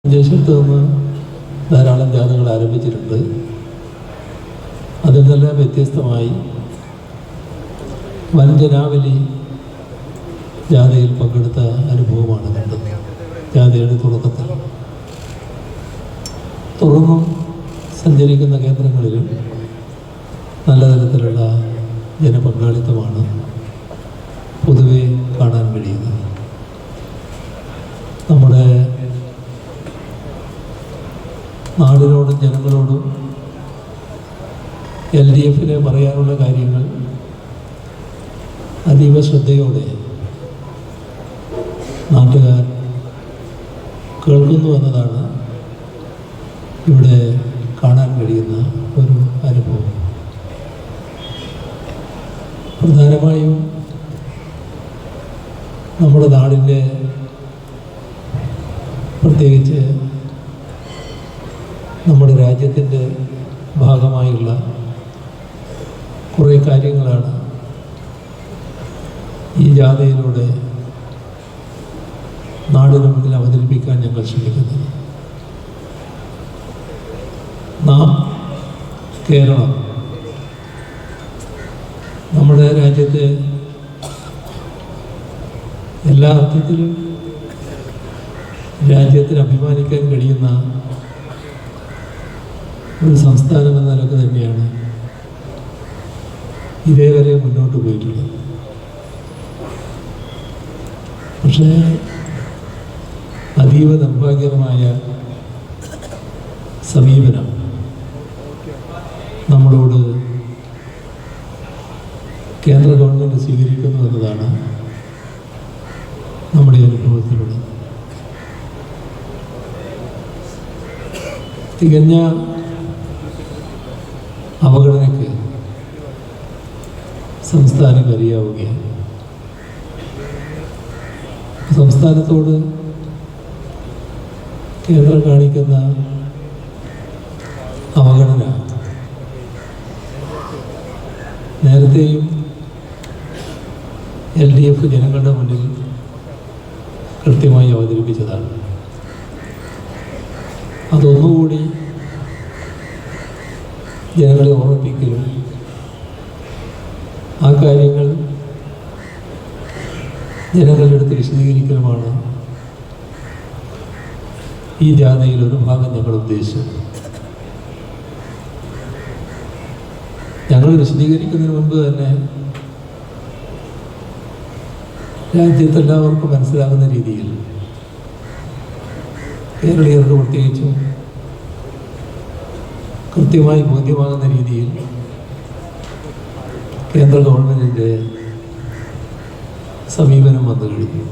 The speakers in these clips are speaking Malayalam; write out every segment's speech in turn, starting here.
ദേശത്ത് നിന്ന് ധാരാളം ജാഥകൾ ആരംഭിച്ചിട്ടുണ്ട്. അതിൽ നിന്നെല്ലാം വ്യത്യസ്തമായി വൻജനാവലി ജാഥയിൽ പങ്കെടുത്ത അനുഭവമാണ് കണ്ടത്. ജാഥയുടെ തുടക്കത്തിൽ തുടർന്നും സഞ്ചരിക്കുന്ന കേന്ദ്രങ്ങളിലും നല്ല തരത്തിലുള്ള ജനപങ്കാളിത്തമാണ് പൊതുവെ കാണാൻ കഴിയുന്നത്. നമ്മുടെ നാടിനോടും ജനങ്ങളോടും LDFിന് പറയാനുള്ള കാര്യങ്ങൾ അതീവ ശ്രദ്ധയോടെ നാട്ടുകാർ കേൾക്കുന്നു എന്നതാണ് ഇവിടെ കാണാൻ കഴിയുന്ന ഒരു അനുഭവം. പ്രധാനമായും നമ്മുടെ നാടിൻ്റെ, പ്രത്യേകിച്ച് നമ്മുടെ രാജ്യത്തിൻ്റെ ഭാഗമായുള്ള കുറേ കാര്യങ്ങളാണ് ഈ ജാഥയിലൂടെ നാടിന് മുന്നിൽ അവതരിപ്പിക്കാൻ ഞങ്ങൾ ശ്രമിക്കുന്നത്. നാം കേരളം നമ്മുടെ രാജ്യത്തെ എല്ലാ അർത്ഥത്തിലും രാജ്യത്തിന് അഭിമാനിക്കാൻ കഴിയുന്ന ഒരു സംസ്ഥാനം എന്ന നിലക്ക് തന്നെയാണ് ഇതേവരെ മുന്നോട്ട് പോയിട്ടുള്ളത്. പക്ഷേ അതീവ നിർഭാഗ്യകരമായ സമീപനം നമ്മളോട് കേന്ദ്ര ഗവൺമെൻറ് സ്വീകരിക്കുന്നു എന്നതാണ് നമ്മുടെ അനുഭവത്തിലുള്ളത്. തികഞ്ഞ അവഗണനയ്ക്ക് സംസ്ഥാനം ബലിയാവുകയാണ്. സംസ്ഥാനത്തോട് കേന്ദ്രം കാണിക്കുന്ന അവഗണന നേരത്തെയും LDF ജനങ്ങളുടെ മുന്നിൽ കൃത്യമായി അവതരിപ്പിച്ചതാണ്. അതൊന്നുകൂടി ജനങ്ങളെ ഓർമ്മിപ്പിക്കലും ആ കാര്യങ്ങൾ ജനങ്ങളുടെ അടുത്ത് വിശദീകരിക്കലുമാണ് ഈ ജാഥയിൽ ഒരു ഭാഗം ഞങ്ങൾ ഉദ്ദേശിച്ചത്. ഞങ്ങൾ വിശദീകരിക്കുന്നതിന് മുമ്പ് തന്നെ രാജ്യത്തെല്ലാവർക്കും മനസ്സിലാകുന്ന രീതിയിൽ, കേരളീയർക്ക് പ്രത്യേകിച്ചും കൃത്യമായി ബോധ്യമാകുന്ന രീതിയിൽ കേന്ദ്ര ഗവൺമെൻറ്റിൻ്റെ സമീപനം വന്നു കഴിഞ്ഞു.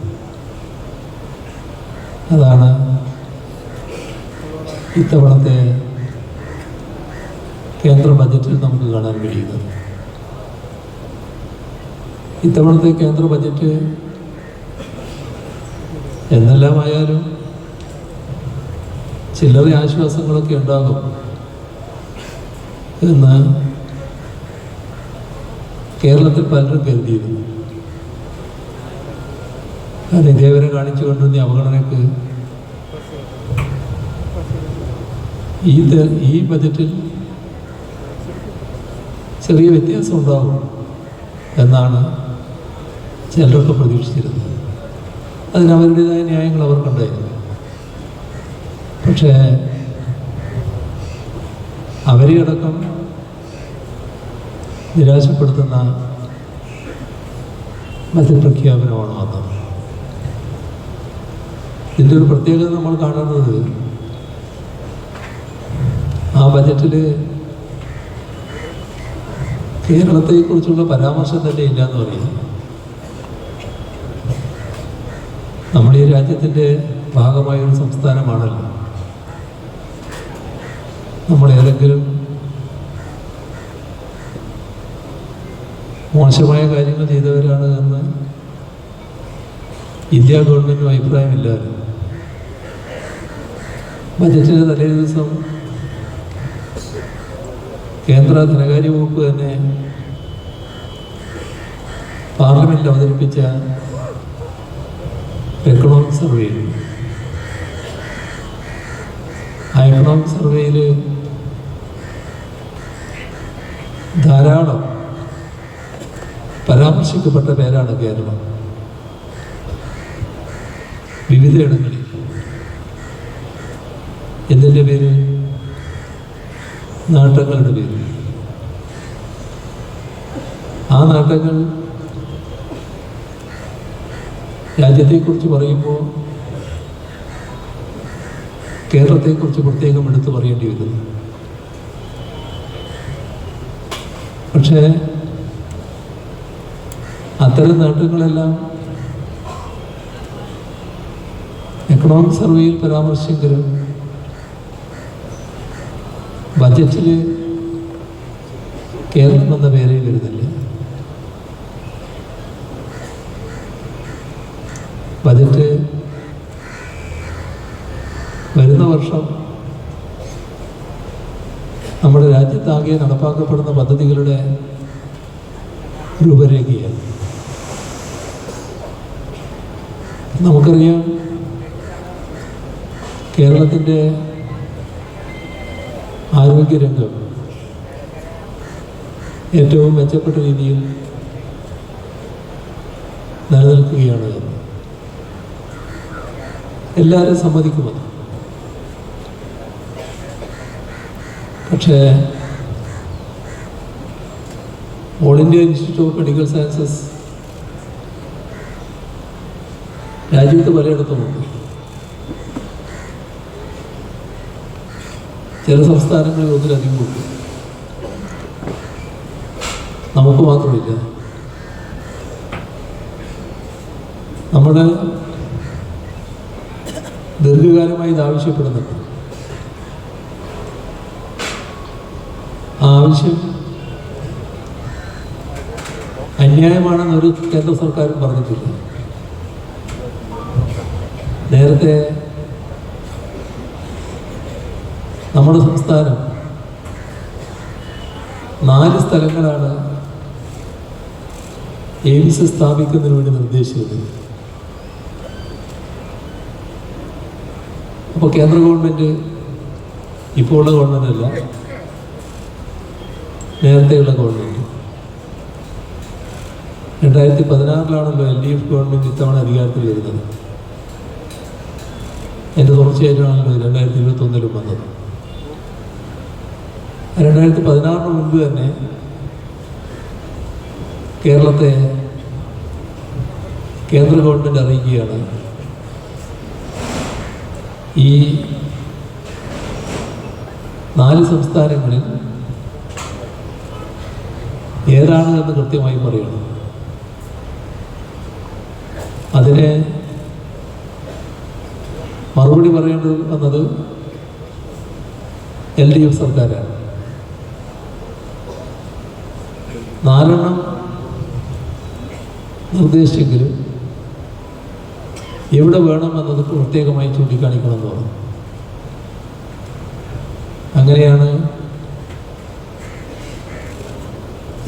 അതാണ് ഇത്തവണത്തെ കേന്ദ്ര ബജറ്റിൽ നമുക്ക് കാണാൻ കഴിയുന്നത്. ഇത്തവണത്തെ കേന്ദ്ര ബജറ്റ് എന്നെല്ലാമായാലും ചില്ലറ ആശ്വാസങ്ങളൊക്കെ ഉണ്ടാകും എന്ന് കേരളത്തിൽ പലരും കരുതിയിരുന്നു. കാരണം ഇതേവരെ കാണിച്ചു കൊണ്ടുവന്ന അവഗണനയ്ക്ക് ഈ ബജറ്റിൽ ചെറിയ വ്യത്യാസം ഉണ്ടാകും എന്നാണ് ചിലരൊക്കെ പ്രതീക്ഷിച്ചിരുന്നത്. അതിന് അവരുടേതായ ന്യായങ്ങൾ അവർക്കുണ്ടായിരുന്നു. പക്ഷേ അവരെ അടക്കം നിരാശപ്പെടുത്തുന്ന ബജറ്റ് പ്രഖ്യാപനമാണ് വന്നത്. ഇതിൻ്റെ ഒരു പ്രത്യേകത നമ്മൾ കാണുന്നത്, ആ ബജറ്റിൽ കേരളത്തെക്കുറിച്ചുള്ള പരാമർശം തന്നെ ഇല്ല എന്ന് പറയുന്നത്. നമ്മൾ ഈ രാജ്യത്തിൻ്റെ ഭാഗമായൊരു സംസ്ഥാനമാണല്ലോ. നമ്മൾ ഏതെങ്കിലും മോശമായ കാര്യങ്ങൾ ചെയ്തവരാണ് എന്ന് ഇന്ത്യ ഗവൺമെൻറ്റിനും അഭിപ്രായമില്ലായിരുന്നു. ബജറ്റിൻ്റെ തലേ ദിവസം കേന്ദ്ര ധനകാര്യ വകുപ്പ് തന്നെ പാർലമെൻറ്റിൽ അവതരിപ്പിച്ച എക്കണോമിക് സർവേ എക്കണോമിക് സർവേയിൽ ധാരാളം പരാമർശിക്കപ്പെട്ട പേരാണ് കേരളം. വിവിധയിടങ്ങളിൽ എന്തിൻ്റെ പേര്? നാട്ടങ്ങളുടെ പേര്. ആ നാട്ടങ്ങൾ രാജ്യത്തെക്കുറിച്ച് പറയുമ്പോൾ കേരളത്തെക്കുറിച്ച് പ്രത്യേകം എടുത്തു പറയേണ്ടി വരുന്നു. പക്ഷേ അത്തരം നാട്ടുകളെല്ലാം എക്കണോമിക് സർവേയിൽ പരാമർശിച്ചെങ്കിലും ബജറ്റിൽ കേരളം എന്ന പേരേ വരുന്നില്ല. ബജറ്റ് വരുന്ന വർഷം നമ്മുടെ രാജ്യത്താകെ നടപ്പാക്കപ്പെടുന്ന പദ്ധതികളുടെ രൂപരേഖയാണ്. നമുക്കറിയാം, കേരളത്തിൻ്റെ ആരോഗ്യരംഗം ഏറ്റവും മെച്ചപ്പെട്ട രീതിയിൽ നിലനിൽക്കുകയാണ് എന്ന് എല്ലാവരും സമ്മതിക്കുമെന്ന്. പക്ഷേ all India institute of medical sciences രാജ്യത്ത് പലയിടത്തുമുണ്ട്. ചില സംസ്ഥാനങ്ങളിൽ ഒന്നിലധികം ഉണ്ട്. നമുക്ക് മാത്രമില്ല. നമ്മുടെ ദീർഘകാലമായി ഇത് ആവശ്യപ്പെടുന്നുണ്ട്. ആ ആവശ്യം അന്യായമാണെന്നൊരു കേന്ദ്ര സർക്കാരും പറഞ്ഞിട്ടില്ല. നേരത്തെ നമ്മുടെ സംസ്ഥാനം 4 സ്ഥലങ്ങളാണ് എയിംസ് സ്ഥാപിക്കുന്നതിന് വേണ്ടി നിർദ്ദേശിച്ചത്. അപ്പോൾ കേന്ദ്ര ഗവൺമെൻറ്, ഇപ്പോൾ ഉള്ള ഗവൺമെൻറ് അല്ല, നേരത്തെയുള്ള ഗവൺമെൻറ് 2016 LDF ഗവൺമെൻറ് ഇത്തവണ അധികാരത്തിൽ വരുന്നത്. എൻ്റെ തുടർച്ചയായിട്ടാണല്ലോ 2021 വന്നത്. 2016 മുൻപ് തന്നെ കേരളത്തെ കേന്ദ്ര ഗവൺമെൻറ് അറിയിക്കുകയാണ്, ഈ 4 സംസ്ഥാനങ്ങളിൽ ഏതാണ് എന്ന് കൃത്യമായി പറയണം. അതിന് മറുപടി പറയേണ്ടത് വന്നത് LDF സർക്കാരാണ്. 4 നിർദ്ദേശിച്ചെങ്കിലും എവിടെ വേണമെന്നത് പ്രത്യേകമായി ചൂണ്ടിക്കാണിക്കണമെന്ന് പറഞ്ഞു. അങ്ങനെയാണ്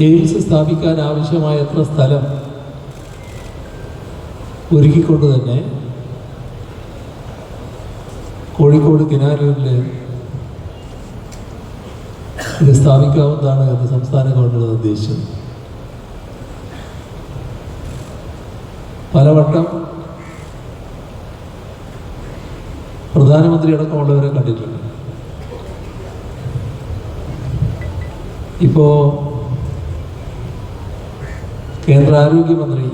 എയിംസ് സ്ഥാപിക്കാൻ ആവശ്യമായ എത്ര സ്ഥലം ഒരുക്കിക്കൊണ്ട് തന്നെ കോഴിക്കോട് കിനാലൂരിൽ ഇത് സ്ഥാപിക്കാവുന്നതാണ് എന്ന് സംസ്ഥാന ഗവൺമെൻറ് നിർദ്ദേശിച്ചത്. പലവട്ടം പ്രധാനമന്ത്രി അടക്കമുള്ളവരെ കണ്ടിട്ടുണ്ട്. ഇപ്പോൾ കേന്ദ്ര ആരോഗ്യമന്ത്രി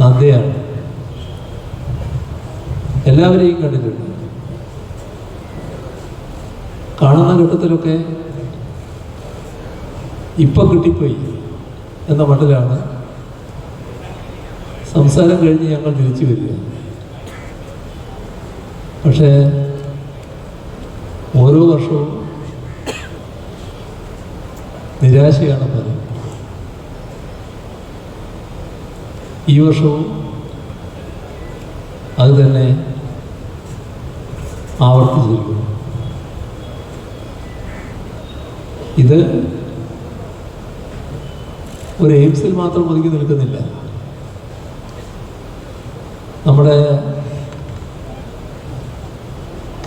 നദ്ദയാണ്. എല്ലാവരെയും കണ്ടിട്ടുണ്ട്. കാണുന്ന ഘട്ടത്തിലൊക്കെ ഇപ്പം കിട്ടിപ്പോയി എന്ന മട്ടിലാണ് സംസാരം കഴിഞ്ഞ് ഞങ്ങൾ തിരിച്ചു വരിക. പക്ഷേ ഓരോ വർഷവും നിരാശയാണ് പലരും. ഈ വർഷവും അത് തന്നെ ആവർത്തിച്ചിരിക്കുന്നു. ഇത് ഒരു എയിംസിൽ മാത്രം ഒതുങ്ങി നിൽക്കുന്നില്ല. നമ്മുടെ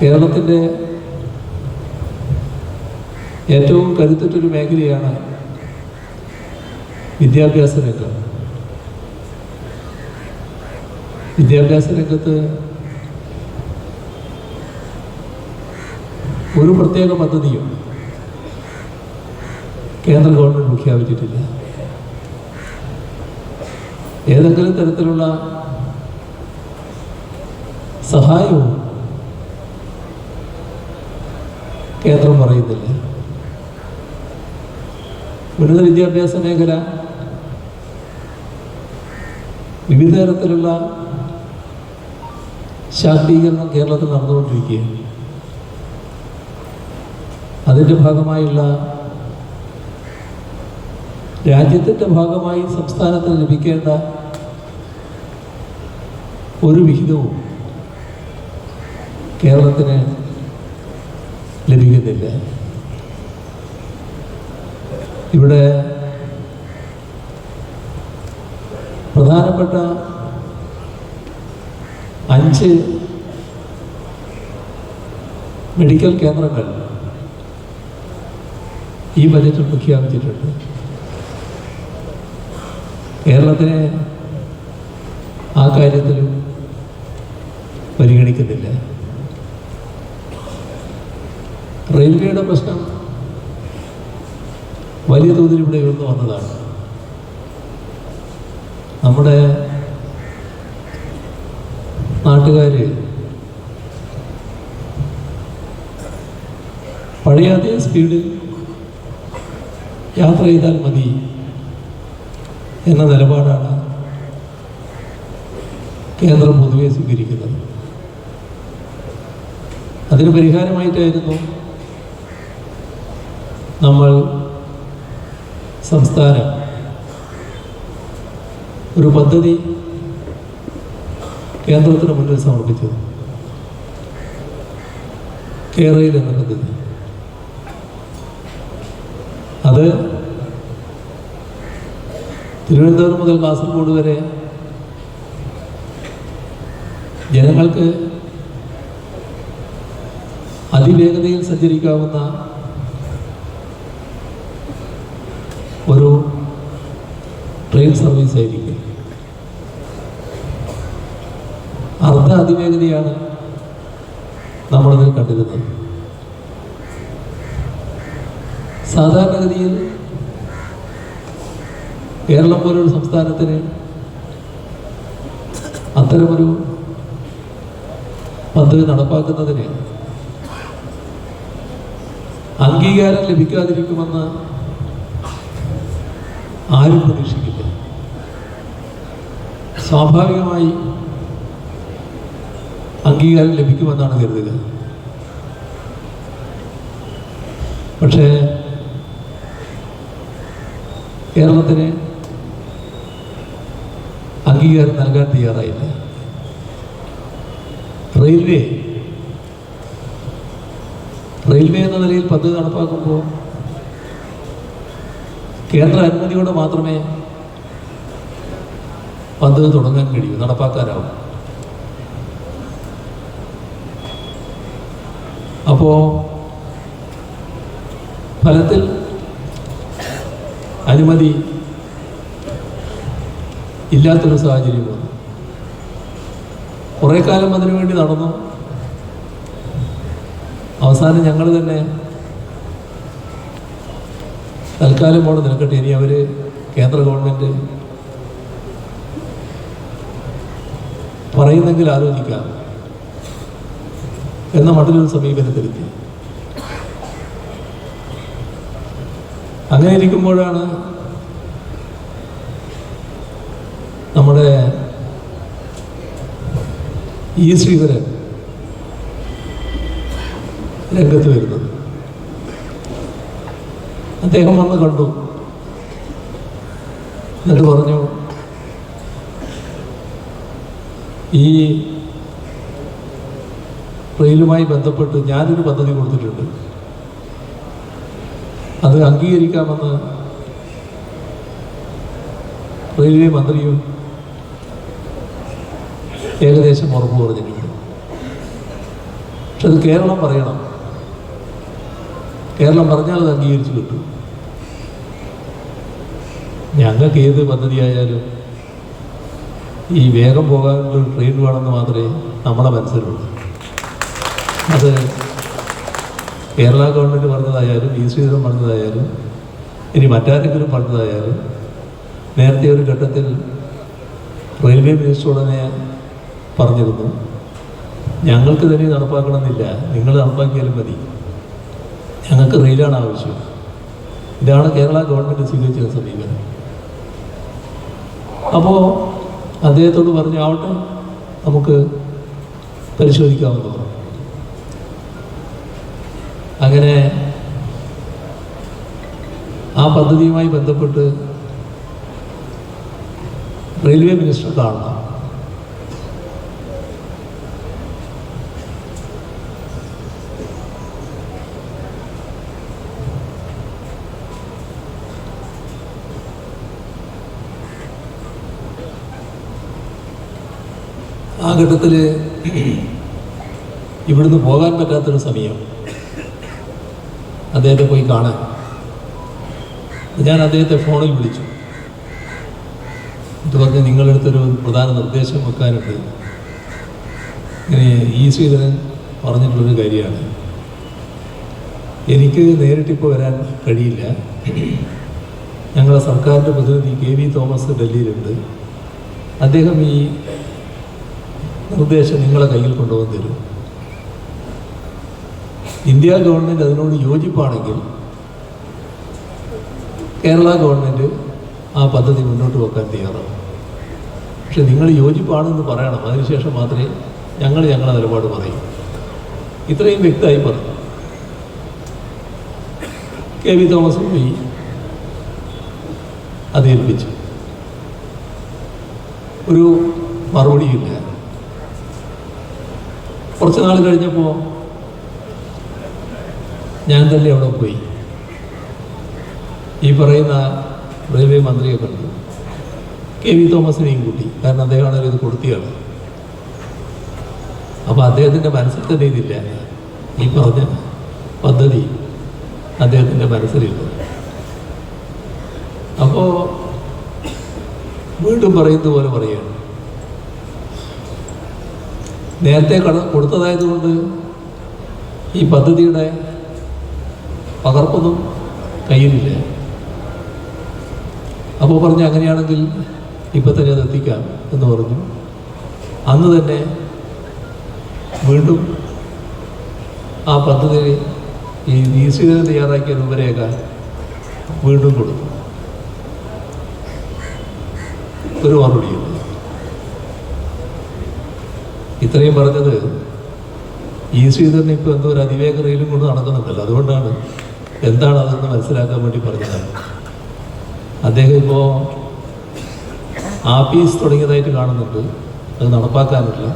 കേരളത്തിൻ്റെ ഏറ്റവും കരുത്തുറ്റൊരു മേഖലയാണ് വിദ്യാഭ്യാസ രംഗം. വിദ്യാഭ്യാസ രംഗത്ത് ഒരു പ്രത്യേക പദ്ധതിയും കേന്ദ്ര ഗവൺമെൻറ് പ്രഖ്യാപിച്ചിട്ടില്ല. ഏതെങ്കിലും തരത്തിലുള്ള സഹായവും കേന്ദ്രം പറയുന്നില്ല. ഉന്നത വിദ്യാഭ്യാസ മേഖല വിവിധ തരത്തിലുള്ള ശാക്തീകരണം കേരളത്തിൽ നടന്നുകൊണ്ടിരിക്കുകയാണ്. അതിൻ്റെ ഭാഗമായുള്ള രാജ്യത്തിൻ്റെ ഭാഗമായി സംസ്ഥാനത്തിന് ലഭിക്കേണ്ട ഒരു വിഹിതവും കേരളത്തിന് ലഭിക്കുന്നില്ല. ഇവിടെ പ്രധാനപ്പെട്ട 5 മെഡിക്കൽ കേന്ദ്രങ്ങൾ ഈ ബജറ്റിൽ പ്രഖ്യാപിച്ചിട്ടുണ്ട്. കേരളത്തിനെ ആ കാര്യത്തിലും പരിഗണിക്കുന്നില്ല. റെയിൽവേയുടെ പ്രശ്നം വലിയ തോതിൽ ഇവിടെ ഉയർന്നു വന്നതാണ്. നമ്മുടെ നാട്ടുകാർ പഴയ അതേ സ്പീഡിൽ യാത്ര ചെയ്താൽ മതി എന്ന നിലപാടാണ് കേന്ദ്രം പൊതുവെ സ്വീകരിക്കുന്നത്. അതിന് പരിഹാരമായിട്ടായിരുന്നു നമ്മൾ സംസ്ഥാനം ഒരു പദ്ധതി കേന്ദ്രത്തിന് മുന്നിൽ സമർപ്പിച്ചത്, കേരയിൽ എന്ന പദ്ധതി. അത് തിരുവനന്തപുരം മുതൽ കാസർഗോഡ് വരെ ജനങ്ങൾക്ക് അതിവേഗതയിൽ സഞ്ചരിക്കാവുന്ന ഒരു ട്രെയിൻ സർവീസ് ആയിരിക്കും. അർദ്ധ അതിവേഗതയാണ് നമ്മളിതിൽ കണ്ടിരുന്നത്. സാധാരണഗതിയിൽ കേരളം പോലൊരു സംസ്ഥാനത്തിന് അത്തരമൊരു പദ്ധതി നടപ്പാക്കുന്നതിന് അംഗീകാരം ലഭിക്കാതിരിക്കുമെന്ന് ആരും പ്രതീക്ഷിക്കില്ല. സ്വാഭാവികമായി അംഗീകാരം ലഭിക്കുമെന്നാണ് കരുതുക. പക്ഷേ കേരളത്തിന് അംഗീകാരം നൽകാൻ തയ്യാറായില്ല. റെയിൽവേ എന്ന നിലയിൽ പദ്ധതി നടപ്പാക്കുമ്പോൾ കേന്ദ്ര അനുമതിയോടെ മാത്രമേ പദ്ധതി തുടങ്ങാൻ കഴിയൂ, നടപ്പാക്കാനാവും. അപ്പോൾ ഫലത്തിൽ അനുമതി ഇല്ലാത്തൊരു സാഹചര്യം വന്നു. കുറേ കാലം അതിനു വേണ്ടി നടന്നു. അവസാനം ഞങ്ങൾ തന്നെ തൽക്കാലം അവിടെ നിൽക്കട്ടെ, ഇനി അവർ കേന്ദ്ര ഗവൺമെൻറ് പറയുന്നെങ്കിൽ ആലോചിക്കാം എന്ന മട്ടിലൊരു സമീപനത്തിലെത്തി. അങ്ങനെ ഇരിക്കുമ്പോഴാണ് നമ്മുടെ ഈ ശ്രീധരൻ രംഗത്ത് വരുന്നത്. അദ്ദേഹം വന്ന് കണ്ടു, എന്നിട്ട് പറഞ്ഞു, ഈ റെയിലുമായി ബന്ധപ്പെട്ട് ഞാനൊരു പദ്ധതി കൊടുത്തിട്ടുണ്ട്, അത് അംഗീകരിക്കാമെന്ന് റെയിൽവേ മന്ത്രിയും ഏകദേശം ഉറപ്പ് പറഞ്ഞിട്ടുണ്ട്. പക്ഷെ അത് കേരളം പറയണം. കേരളം പറഞ്ഞാൽ അത് അംഗീകരിച്ച് കിട്ടും. ഞങ്ങൾക്ക് ഏത് പദ്ധതിയായാലും ഈ വേഗം പോകാനുള്ള ട്രെയിൻ വേണമെന്ന് മാത്രമേ നമ്മുടെ മനസ്സിലുള്ളൂ. അത് കേരള ഗവൺമെൻറ് പറഞ്ഞതായാലും ഈ ശ്രീധരൻ പറഞ്ഞതായാലും ഇനി മറ്റാരെങ്കിലും പറഞ്ഞതായാലും നേരത്തെ ഒരു ഘട്ടത്തിൽ റെയിൽവേ മിനിസ്റ്ററോടനെ പറഞ്ഞിരുന്നു, ഞങ്ങൾക്ക് തന്നെ നടപ്പാക്കണമെന്നില്ല, നിങ്ങൾ നടപ്പാക്കിയാലും മതി, ഞങ്ങൾക്ക് റെയിലാണ് ആവശ്യം. ഇതാണ് കേരള ഗവൺമെൻറ് സ്വീകരിച്ച സമീപനം. അപ്പോൾ അദ്ദേഹത്തോട് പറഞ്ഞു, ആവട്ടെ, നമുക്ക് പരിശോധിക്കാമെന്ന് പറഞ്ഞു. അങ്ങനെ ആ പദ്ധതിയുമായി ബന്ധപ്പെട്ട് റെയിൽവേ മിനിസ്റ്റർ കാണണം. ആ ഘട്ടത്തിൽ ഇവിടുന്ന് പോകാൻ പറ്റാത്തൊരു സമയം അദ്ദേഹത്തെ പോയി കാണാൻ ഞാൻ അദ്ദേഹത്തെ ഫോണിൽ വിളിച്ചു. ഇത് പറഞ്ഞ് നിങ്ങളെടുത്തൊരു പ്രധാന നിർദ്ദേശം വെക്കാനുണ്ട്. ഇങ്ങനെ ഈ ശ്രീധരൻ പറഞ്ഞിട്ടുള്ളൊരു കാര്യമാണ്. എനിക്ക് നേരിട്ടിപ്പോൾ വരാൻ കഴിയില്ല. ഞങ്ങളുടെ സർക്കാരിൻ്റെ പ്രതിനിധി KV തോമസ് ഡൽഹിയിലുണ്ട്. അദ്ദേഹം ഈ നിർദ്ദേശം നിങ്ങളെ കയ്യിൽ കൊണ്ടുവന്ന് തരും. ഇന്ത്യ ഗവൺമെൻറ് അതിനോട് യോജിപ്പാണെങ്കിൽ കേരള ഗവൺമെൻറ് ആ പദ്ധതി മുന്നോട്ട് വെക്കാൻ തയ്യാറാവും. പക്ഷെ നിങ്ങൾ യോജിപ്പാണെന്ന് പറയണം, അതിനുശേഷം മാത്രമേ ഞങ്ങളുടെ നിലപാട് പറയൂ. ഇത്രയും വ്യക്തമായി പറഞ്ഞു. KV തോമസ് പോയി അത് ഏൽപ്പിച്ചു. ഒരു മറുപടിയില്ല. കുറച്ച് നാൾ കഴിഞ്ഞപ്പോൾ ഞാൻ തന്നെ അവിടെ പോയി ഈ പറയുന്ന റെയിൽവേ മന്ത്രിയെ കണ്ടു. KV തോമസിനെയും കൂട്ടി, കാരണം അദ്ദേഹമാണ് ഇത് കൊടുത്തിയാണ്. അപ്പോൾ അദ്ദേഹത്തിൻ്റെ മനസ്സിൽ തന്നെ ഇതില്ല, ഈ പറഞ്ഞ പദ്ധതി അദ്ദേഹത്തിൻ്റെ മനസ്സിലില്ല. അപ്പോൾ വീണ്ടും പറയുന്നത് പോലെ പറയുകയാണ്, നേരത്തെ കൊടുത്തതായതുകൊണ്ട് ഈ പദ്ധതിയുടെ പകർപ്പൊന്നും കയ്യിലില്ല. അപ്പോൾ പറഞ്ഞു, അങ്ങനെയാണെങ്കിൽ ഇപ്പം തന്നെ അത് എത്തിക്കാം എന്ന് പറഞ്ഞു. അന്ന് തന്നെ വീണ്ടും ആ പദ്ധതി ഈ VC തയ്യാറാക്കിയ രൂപരേഖ വീണ്ടും കൊടുത്തു. ഒരു മറുപടിയില്ല. ഇത്രയും പറഞ്ഞത് ഈ ശ്രീധരൻ ഇപ്പോൾ എന്തോ ഒരു അതിവേഗ റെയിലും കൊണ്ട് നടക്കുന്നുണ്ടല്ലോ, അതുകൊണ്ടാണ് എന്താണ് അതെന്ന് മനസ്സിലാക്കാൻ വേണ്ടി പറഞ്ഞതാണ്. അദ്ദേഹം ഇപ്പോൾ ആപ്പീസ് തുടങ്ങിയതായിട്ട് കാണുന്നുണ്ട്, അത് നടപ്പാക്കാനില്ല.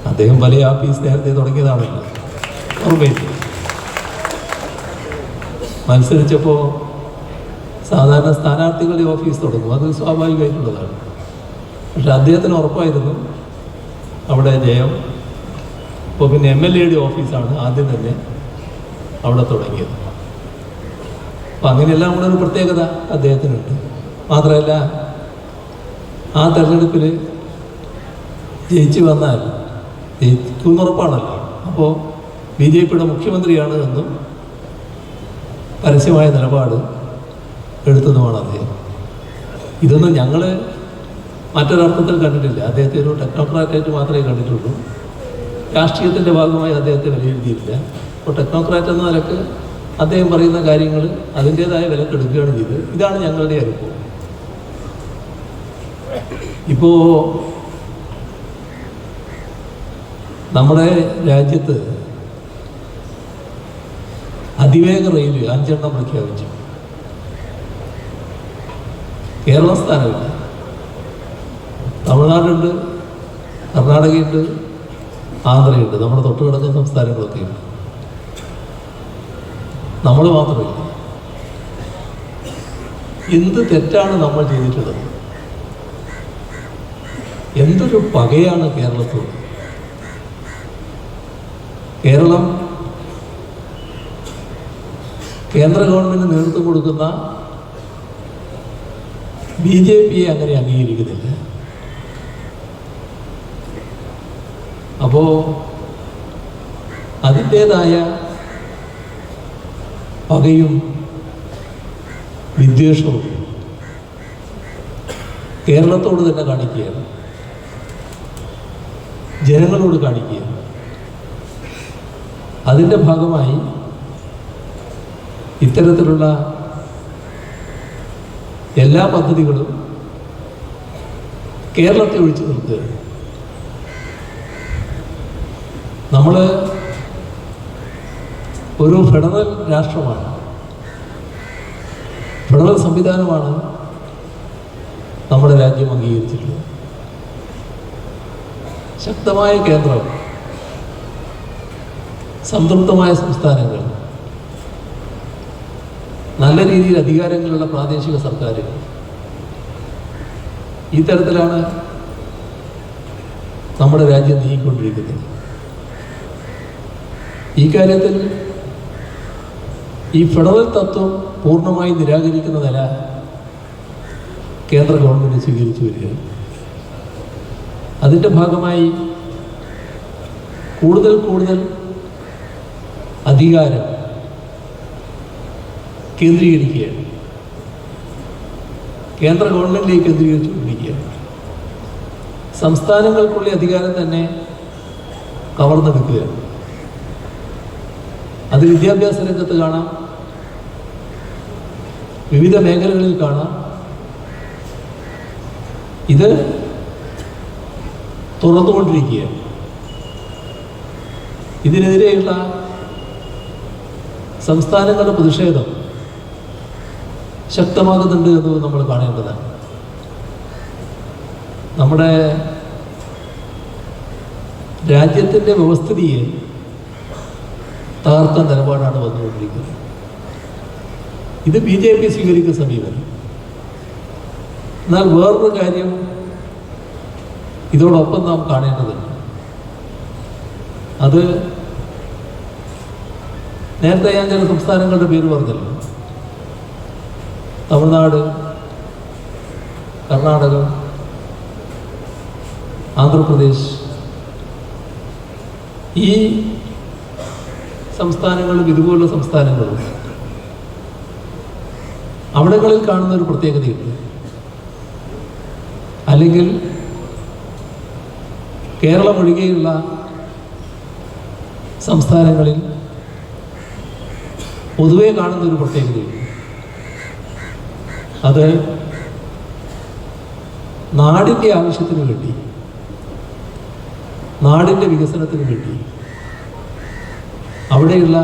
അദ്ദേഹം പല ആപ്പീസ് നേരത്തെ തുടങ്ങിയതാണല്ലോ, ഓർമ്മയില്ല. മത്സരിച്ചപ്പോൾ സാധാരണ സ്ഥാനാർത്ഥികളുടെ ഓഫീസ് തുടങ്ങും, അത് സ്വാഭാവികമായിട്ടുള്ളതാണ്. പക്ഷെ അദ്ദേഹത്തിന് ഉറപ്പായിരുന്നു അവിടെ ജയം. ഇപ്പോൾ പിന്നെ MLAയുടെ ഓഫീസാണ് ആദ്യം തന്നെ അവിടെ തുടങ്ങിയത്. അപ്പം അങ്ങനെയെല്ലാം കൂടെ ഒരു പ്രത്യേകത അദ്ദേഹത്തിനുണ്ട്. മാത്രമല്ല, ആ തെരഞ്ഞെടുപ്പിൽ ജയിച്ചു വന്നാൽ ജയിക്കുന്നുറപ്പാണല്ലോ. അപ്പോൾ BJPയുടെ മുഖ്യമന്ത്രിയാണ് എന്നും പരസ്യമായ നിലപാട് എടുത്തതുമാണ് അദ്ദേഹം. ഇതൊന്നും ഞങ്ങൾ മറ്റൊരർത്ഥത്തിൽ കണ്ടിട്ടില്ല. അദ്ദേഹത്തെ ഒരു ടെക്നോക്രാറ്റായിട്ട് മാത്രമേ കണ്ടിട്ടുള്ളൂ. രാഷ്ട്രീയത്തിൻ്റെ ഭാഗമായി അദ്ദേഹത്തെ വിലയിരുത്തിയിട്ടില്ല. അപ്പോൾ ടെക്നോക്രാറ്റ് എന്ന നിലക്ക് അദ്ദേഹം പറയുന്ന കാര്യങ്ങൾ അതിൻ്റേതായ വിലക്കെടുക്കുകയാണ് ചെയ്തത്. ഇതാണ് ഞങ്ങളുടെ അനുഭവം. ഇപ്പോൾ നമ്മുടെ രാജ്യത്ത് അതിവേഗ റെയിൽ 5 എണ്ണം പ്രഖ്യാപിച്ചു. കേരളം സ്ഥാനമില്ല. തമിഴ്നാടുണ്ട്, കർണാടകയുണ്ട്, ആന്ധ്രയുണ്ട്, നമ്മുടെ തൊട്ട് കിടക്കുന്ന സംസ്ഥാനങ്ങളൊക്കെയുണ്ട്. നമ്മൾ മാത്രമില്ല. എന്ത് തെറ്റാണ് നമ്മൾ ചെയ്തിട്ടുള്ളത്? എന്തൊരു പകയാണ് കേരളത്തോട്. കേരളം കേന്ദ്ര ഗവൺമെൻറ് നേതൃത്വം കൊടുക്കുന്ന BJP അങ്ങനെ അംഗീകരിക്കുന്നില്ല. അപ്പോൾ അതിൻ്റേതായ പകയും വിദ്വേഷവും കേരളത്തോട് തന്നെ കാണിക്കുകയാണ്, ജനങ്ങളോട് കാണിക്കുകയാണ്. അതിൻ്റെ ഭാഗമായി ഇത്തരത്തിലുള്ള എല്ലാ പദ്ധതികളും കേരളത്തെ ഒഴിച്ചു നിർത്തുകയാണ്. നമ്മൾ ഒരു ഫെഡറൽ രാഷ്ട്രമാണ്, ഫെഡറൽ സംവിധാനമാണ് നമ്മുടെ രാജ്യം അംഗീകരിച്ചിട്ടുള്ളത്. ശക്തമായ കേന്ദ്രം, സംതൃപ്തമായ സംസ്ഥാനങ്ങൾ, നല്ല രീതിയിൽ അധികാരങ്ങളുള്ള പ്രാദേശിക സർക്കാരുകൾ, ഈ തരത്തിലാണ് നമ്മുടെ രാജ്യം നീങ്ങിക്കൊണ്ടിരിക്കുന്നത്. ഈ കാര്യത്തിൽ ഈ ഫെഡറൽ തത്വം പൂർണ്ണമായി നിരാകരിക്കുന്ന നില കേന്ദ്ര ഗവൺമെൻറ് സ്വീകരിച്ചു വരികയാണ്. അതിൻ്റെ ഭാഗമായി കൂടുതൽ കൂടുതൽ അധികാരം കേന്ദ്രീകരിക്കുകയാണ്, കേന്ദ്ര ഗവൺമെൻറ്റിലേക്ക് കേന്ദ്രീകരിച്ചുകൊണ്ടിരിക്കുകയാണ്. സംസ്ഥാനങ്ങൾക്കുള്ള അധികാരം തന്നെ കവർന്നെടുക്കുകയാണ്. അത് വിദ്യാഭ്യാസ രംഗത്ത് കാണാം, വിവിധ മേഖലകളിൽ കാണാം. ഇത് തുറന്നുകൊണ്ടിരിക്കുകയാണ്. ഇതിനെതിരെയുള്ള സംസ്ഥാനങ്ങളുടെ പ്രതിഷേധം ശക്തമാകുന്നുണ്ട് എന്ന് നമ്മൾ കാണേണ്ടതാണ്. നമ്മുടെ രാജ്യത്തിൻ്റെ വ്യവസ്ഥിതിയെ തകർക്കാൻ നിലപാടാണ് വന്നുകൊണ്ടിരിക്കുന്നത്. ഇത് BJP സ്വീകരിക്കുന്ന സമീപനം. എന്നാൽ വേറൊരു കാര്യം ഇതോടൊപ്പം നാം കാണേണ്ടതുണ്ട്. അത് നേരത്തെ ഞാൻ ചില സംസ്ഥാനങ്ങളുടെ പേര് പറഞ്ഞല്ലോ, തമിഴ്നാട്, കർണാടക, ആന്ധ്രാപ്രദേശ്, ഈ സംസ്ഥാനങ്ങളും ഇതുപോലുള്ള സംസ്ഥാനങ്ങളും അവിടങ്ങളിൽ കാണുന്ന ഒരു പ്രത്യേകതയുണ്ട്. അല്ലെങ്കിൽ കേരളം ഒഴികെയുള്ള സംസ്ഥാനങ്ങളിൽ പൊതുവെ കാണുന്നൊരു പ്രത്യേകതയുണ്ട്. അത് നാടിൻ്റെ ആവശ്യത്തിന് വേണ്ടി, നാടിൻ്റെ വികസനത്തിന് വേണ്ടി അവിടെയുള്ള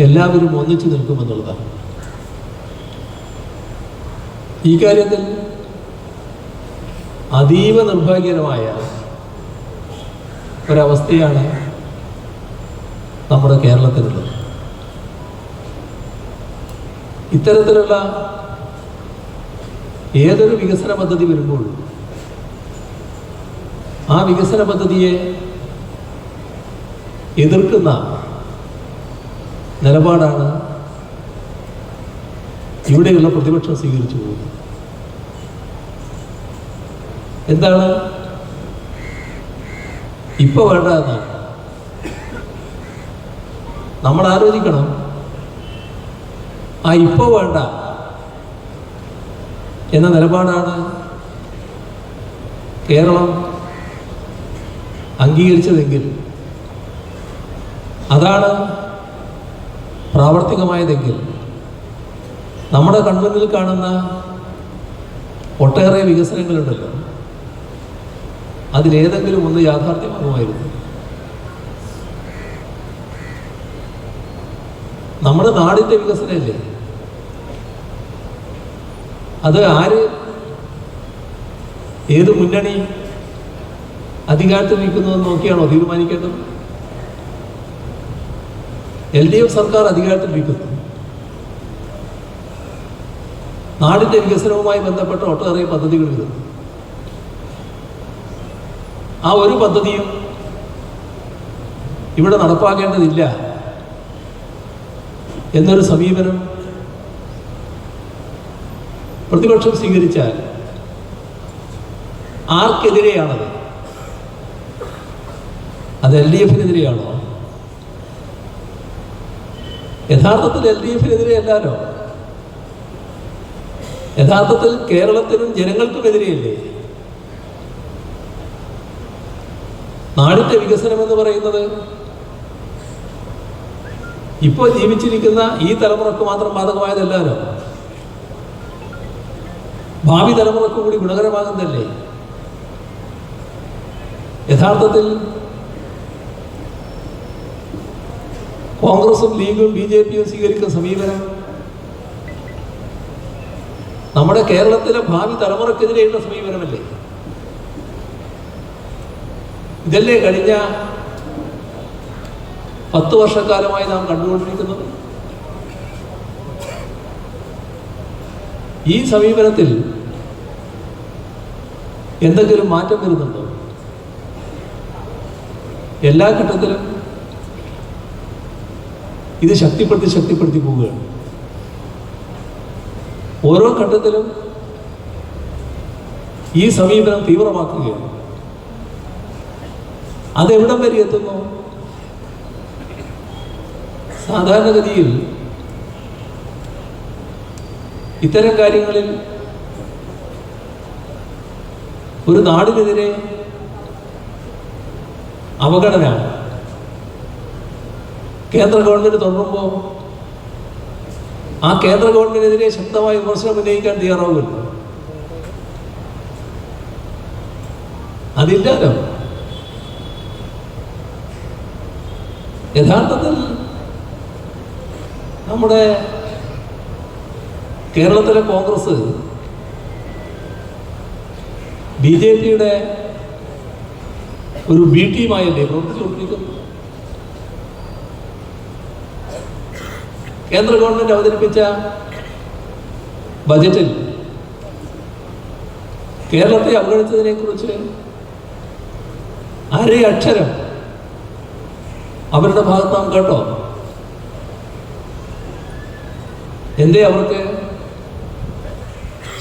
എല്ലാവരും ഒന്നിച്ചു നിൽക്കുമെന്നുള്ളതാണ്. ഈ കാര്യത്തിൽ അതീവ നിർഭാഗ്യകരമായ ഒരവസ്ഥയാണ് നമ്മുടെ കേരളത്തിലുള്ളത്. ഇത്തരത്തിലുള്ള ഏതൊരു വികസന പദ്ധതി വരുമ്പോഴും ആ വികസന പദ്ധതിയെ എതിർക്കുന്ന നിലപാടാണ് ഇവിടെയുള്ള പ്രതിപക്ഷം സ്വീകരിച്ചു പോകുന്നത്. എന്താണ് ഇപ്പോൾ വേണ്ട എന്നാണ് നമ്മൾ ആലോചിക്കണം. ആ ഇപ്പോൾ വേണ്ട എന്ന നിലപാടാണ് കേരളം അംഗീകരിച്ചതെങ്കിൽ, അതാണ് പ്രാവർത്തികമായതെങ്കിൽ, നമ്മുടെ കൺമുന്നിൽ കാണുന്ന ഒട്ടേറെ വികസനങ്ങളുണ്ടല്ലോ, അതിലേതെങ്കിലും ഒന്ന് യാഥാർത്ഥ്യമാകുമായിരുന്നു. നമ്മുടെ നാടിൻ്റെ വികസനമല്ലേ അത്? ആര്, ഏത് മുന്നണി അധികാരത്തിൽ നിൽക്കുന്നതെന്ന് നോക്കിയാണോ തീരുമാനിക്കേണ്ടത്? LDF സർക്കാർ അധികാരത്തിലിരിക്കുന്നു. നാടിൻ്റെ വികസനവുമായി ബന്ധപ്പെട്ട ഒട്ടേറെ പദ്ധതികൾ വരുന്നു. ആ ഒരു പദ്ധതിയും ഇവിടെ നടപ്പാക്കേണ്ടതില്ല എന്നൊരു സമീപനം പ്രതിപക്ഷം സ്വീകരിച്ചാൽ ആർക്കെതിരെയാണത്? അത് എൽ ഡി എഫിനെതിരെയാണോ? യഥാർത്ഥത്തിൽ എൽ ഡി എഫിനെതിരെ അല്ലല്ലോ, യഥാർത്ഥത്തിൽ കേരളത്തിനും ജനങ്ങൾക്കുമെതിരെയല്ലേ. നാടിൻ്റെ വികസനം എന്ന് പറയുന്നത് ഇപ്പോൾ ജീവിച്ചിരിക്കുന്ന ഈ തലമുറക്ക് മാത്രം ബാധകമായതല്ലല്ലോ, ഭാവി തലമുറക്ക് കൂടി ഗുണകരമാകുന്നതല്ലേ. യഥാർത്ഥത്തിൽ കോൺഗ്രസും ലീഗും BJPയും സ്വീകരിക്കുന്ന സമീപനം നമ്മുടെ കേരളത്തിലെ ഭാവി തലമുറക്കെതിരെയുള്ള സമീപനമല്ലേ. ഇതല്ലേ കഴിഞ്ഞ 10 വർഷക്കാലമായി നാം കണ്ടുകൊണ്ടിരിക്കുന്നത്. ഈ സമീപനത്തിൽ എന്തെങ്കിലും മാറ്റം വരുന്നുണ്ടോ? എല്ലാ ഘട്ടത്തിലും ഇത് ശക്തിപ്പെടുത്തി പോവുകയാണ്. ഓരോ ഘട്ടത്തിലും ഈ സമീപനം തീവ്രമാക്കുകയാണ്. അതെവിടം വരെ എത്തുന്നു? സാധാരണഗതിയിൽ ഇത്തരം കാര്യങ്ങളിൽ ഒരു നാടിനെതിരെ അവഗണന കേന്ദ്ര ഗവൺമെന്റ് തുടരുമ്പോൾ ആ കേന്ദ്ര ഗവൺമെന്റിനെതിരെ ശക്തമായ വിമർശനം ഉന്നയിക്കാൻ തയ്യാറാവുമല്ലോ. അതില്ലല്ലോ. യഥാർത്ഥത്തിൽ നമ്മുടെ കേരളത്തിലെ കോൺഗ്രസ് BJPയുടെ ഒരു B ടീമായല്ലേ പ്രവർത്തിച്ചുകൊണ്ടിരിക്കുന്നു. കേന്ദ്ര ഗവൺമെന്റ് അവതരിപ്പിച്ച ബജറ്റിൽ കേരളത്തെ അവഗണിച്ചതിനെ കുറിച്ച് അരയക്ഷരം അവരുടെ ഭാഗത്ത് നാം കേട്ടോ? എന്തേ അവർക്ക്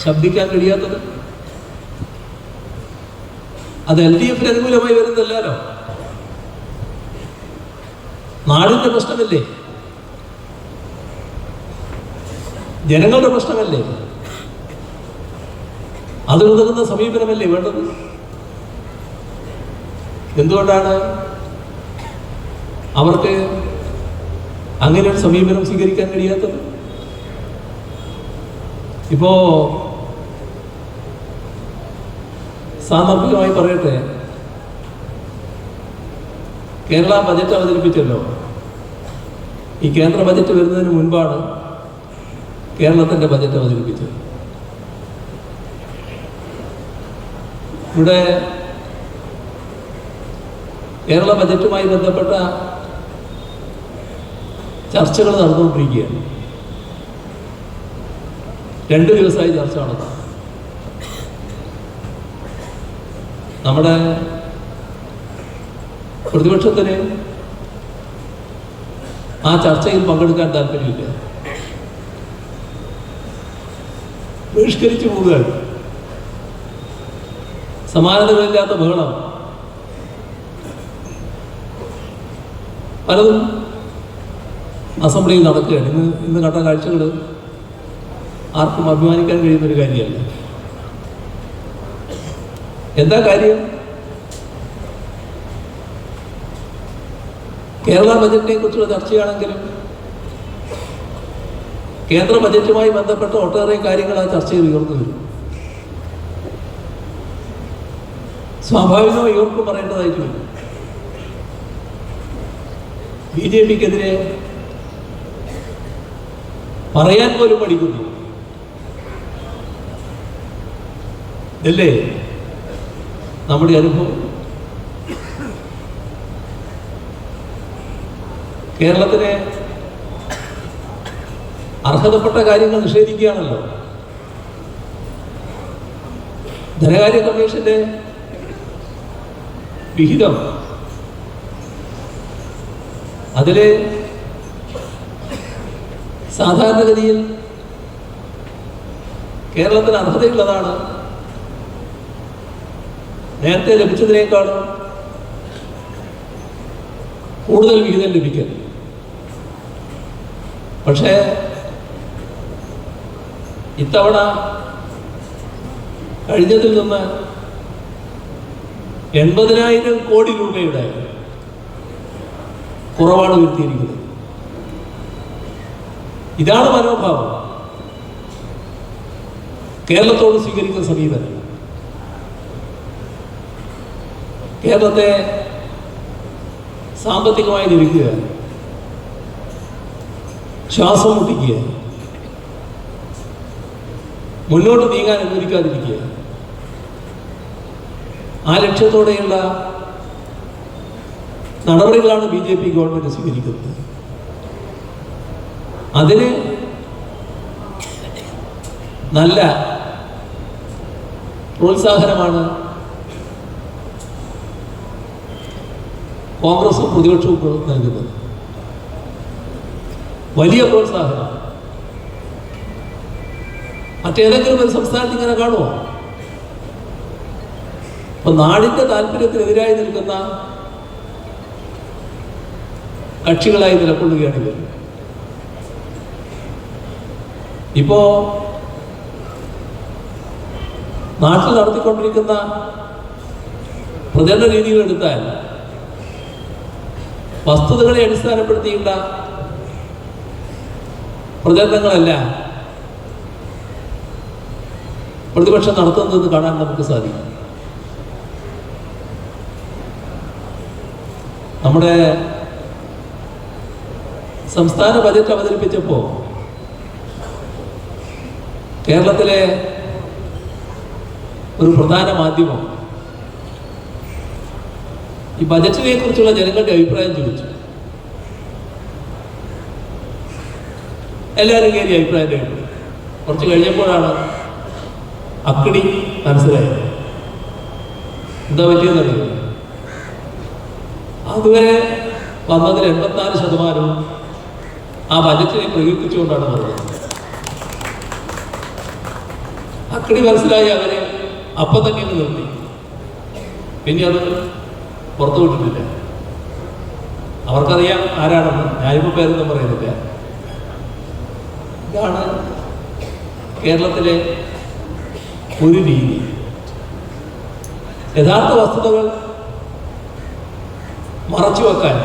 ശബ്ദിക്കാൻ കഴിയാത്തത്? അത് LDF അനുകൂലമായി വരുന്നില്ലല്ലോ. നാടിന്റെ പ്രശ്നമല്ലേ, ജനങ്ങളുടെ പ്രശ്നമല്ലേ, അതിനുതകുന്ന സമീപനമല്ലേ വേണ്ടത്. എന്തുകൊണ്ടാണ് അവർക്ക് അങ്ങനെ ഒരു സമീപനം സ്വീകരിക്കാൻ കഴിയാത്തത്? ഇപ്പോ സാന്ദർഭികമായി പറയട്ടെ, കേരള ബജറ്റ് അവതരിപ്പിച്ചല്ലോ. ഈ കേന്ദ്ര ബജറ്റ് വരുന്നതിന് മുൻപാണ് കേരളത്തിൻ്റെ ബജറ്റ് അവതരിപ്പിച്ചത്. ഇവിടെ കേരള ബജറ്റുമായി ബന്ധപ്പെട്ട ചർച്ചകൾ നടന്നുകൊണ്ടിരിക്കുകയാണ്. 2 ദിവസമായി ചർച്ച നടത്താം. നമ്മുടെ പ്രതിപക്ഷത്തിന് ആ ചർച്ചയിൽ പങ്കെടുക്കാൻ താല്പര്യമില്ല, ബഹിഷ്കരിച്ചു പോവുകയാണ്. സമാനതകളില്ലാത്ത ബഹളം പലതും അസംബ്ലിയിൽ നടക്കുകയാണ്. ഇന്ന് കണ്ട കാഴ്ചകൾ ആർക്കും അഭിമാനിക്കാൻ കഴിയുന്നൊരു കാര്യമല്ല. എന്താ കാര്യം? കേരള ബജറ്റിനെ കുറിച്ചുള്ള ചർച്ചയാണെങ്കിലും കേന്ദ്ര ബജറ്റുമായി ബന്ധപ്പെട്ട ഒട്ടേറെ കാര്യങ്ങൾ ആ ചർച്ചയിൽ ഉയർന്നു വരും. സ്വാഭാവികമായി ഇവർക്കും പറയേണ്ടതായിട്ട് വരും. BJPക്കെതിരെ പറയാൻ പോലും പഠിക്കുന്നു അല്ലേ നമ്മുടെ അനുഭവം. കേരളത്തിന് അർഹതപ്പെട്ട കാര്യങ്ങൾ നിഷേധിക്കുകയാണല്ലോ. ധനകാര്യ കമ്മീഷന്റെ വിഹിതം അതിൽ സാധാരണഗതിയിൽ കേരളത്തിന് അർഹതയുള്ളതാണ്. നേരത്തെ ലഭിച്ചതിനേക്കാളും കൂടുതൽ വിഹിതം ലഭിക്കും. പക്ഷേ ഇത്തവണ കഴിഞ്ഞതിൽ നിന്ന് 80,000 കോടി രൂപയുടെ കുറവാണ് വരുത്തിയിരിക്കുന്നത്. ഇതാണ് മനോഭാവം കേരളത്തോട് സ്വീകരിക്കുന്ന സമീപനം. കേരളത്തെ സാമ്പത്തികമായി ലഭിക്കുക, ശ്വാസം മുട്ടിക്കുക, മുന്നോട്ട് നീങ്ങാൻ അനുവദിക്കാതിരിക്കുക, ആ ലക്ഷ്യത്തോടെയുള്ള നടപടികളാണ് BJP ഗവൺമെന്റ് സ്വീകരിക്കുന്നത്. അതിന് നല്ല പ്രോത്സാഹനമാണ് കോൺഗ്രസും പ്രതിപക്ഷവും നൽകുന്നത്. വലിയ പ്രോത്സാഹനം മറ്റേതെങ്കിലും ഒരു സംസ്ഥാനത്ത് ഇങ്ങനെ കാണുമോ? അപ്പൊ നാടിന്റെ താല്പര്യത്തിനെതിരായി നിൽക്കുന്ന കക്ഷികളായി നിലകൊള്ളുകയാണ് ഇവർ. ഇപ്പോ നാട്ടിൽ നടത്തിക്കൊണ്ടിരിക്കുന്ന പ്രചരണ രീതികൾ എടുത്താൽ വസ്തുതകളെ അടിസ്ഥാനപ്പെടുത്തിയുള്ള പ്രചരണങ്ങളല്ല പ്രതിപക്ഷം നടത്തുന്നതെന്ന് കാണാൻ നമുക്ക് സാധിക്കും. നമ്മുടെ സംസ്ഥാന ബജറ്റ് അവതരിപ്പിച്ചപ്പോൾ കേരളത്തിലെ ഒരു പ്രധാന മാധ്യമം ഈ ബജറ്റിനെ കുറിച്ചുള്ള ജനങ്ങളുടെ അഭിപ്രായം ചോദിച്ചു. എല്ലാവരും കയറി അഭിപ്രായം കേട്ടു. കുറച്ച് കഴിഞ്ഞപ്പോഴാണ് അക്കിടി മനസ്സിലായത്. എന്താ പറ്റിയെന്നറിയോ? അതുവരെ വന്നതിൽ 84% ആ ബജറ്റിനെ പ്രകീർത്തിച്ചുകൊണ്ടാണ് പറഞ്ഞത്. അക്കിടി മനസ്സിലായി അവരെ അപ്പം തന്നെ നിർത്തി. പിന്നെ അത് പുറത്തു വിട്ടിട്ടില്ല. അവർക്കറിയാം ആരാണെന്ന്. ഞാനിപ്പോൾ പേരൊന്നും പറയുന്നില്ല. ഇതാണ് കേരളത്തിലെ ഒരു രീതി. യഥാർത്ഥ വസ്തുതകൾ മറച്ചു വെക്കാൻ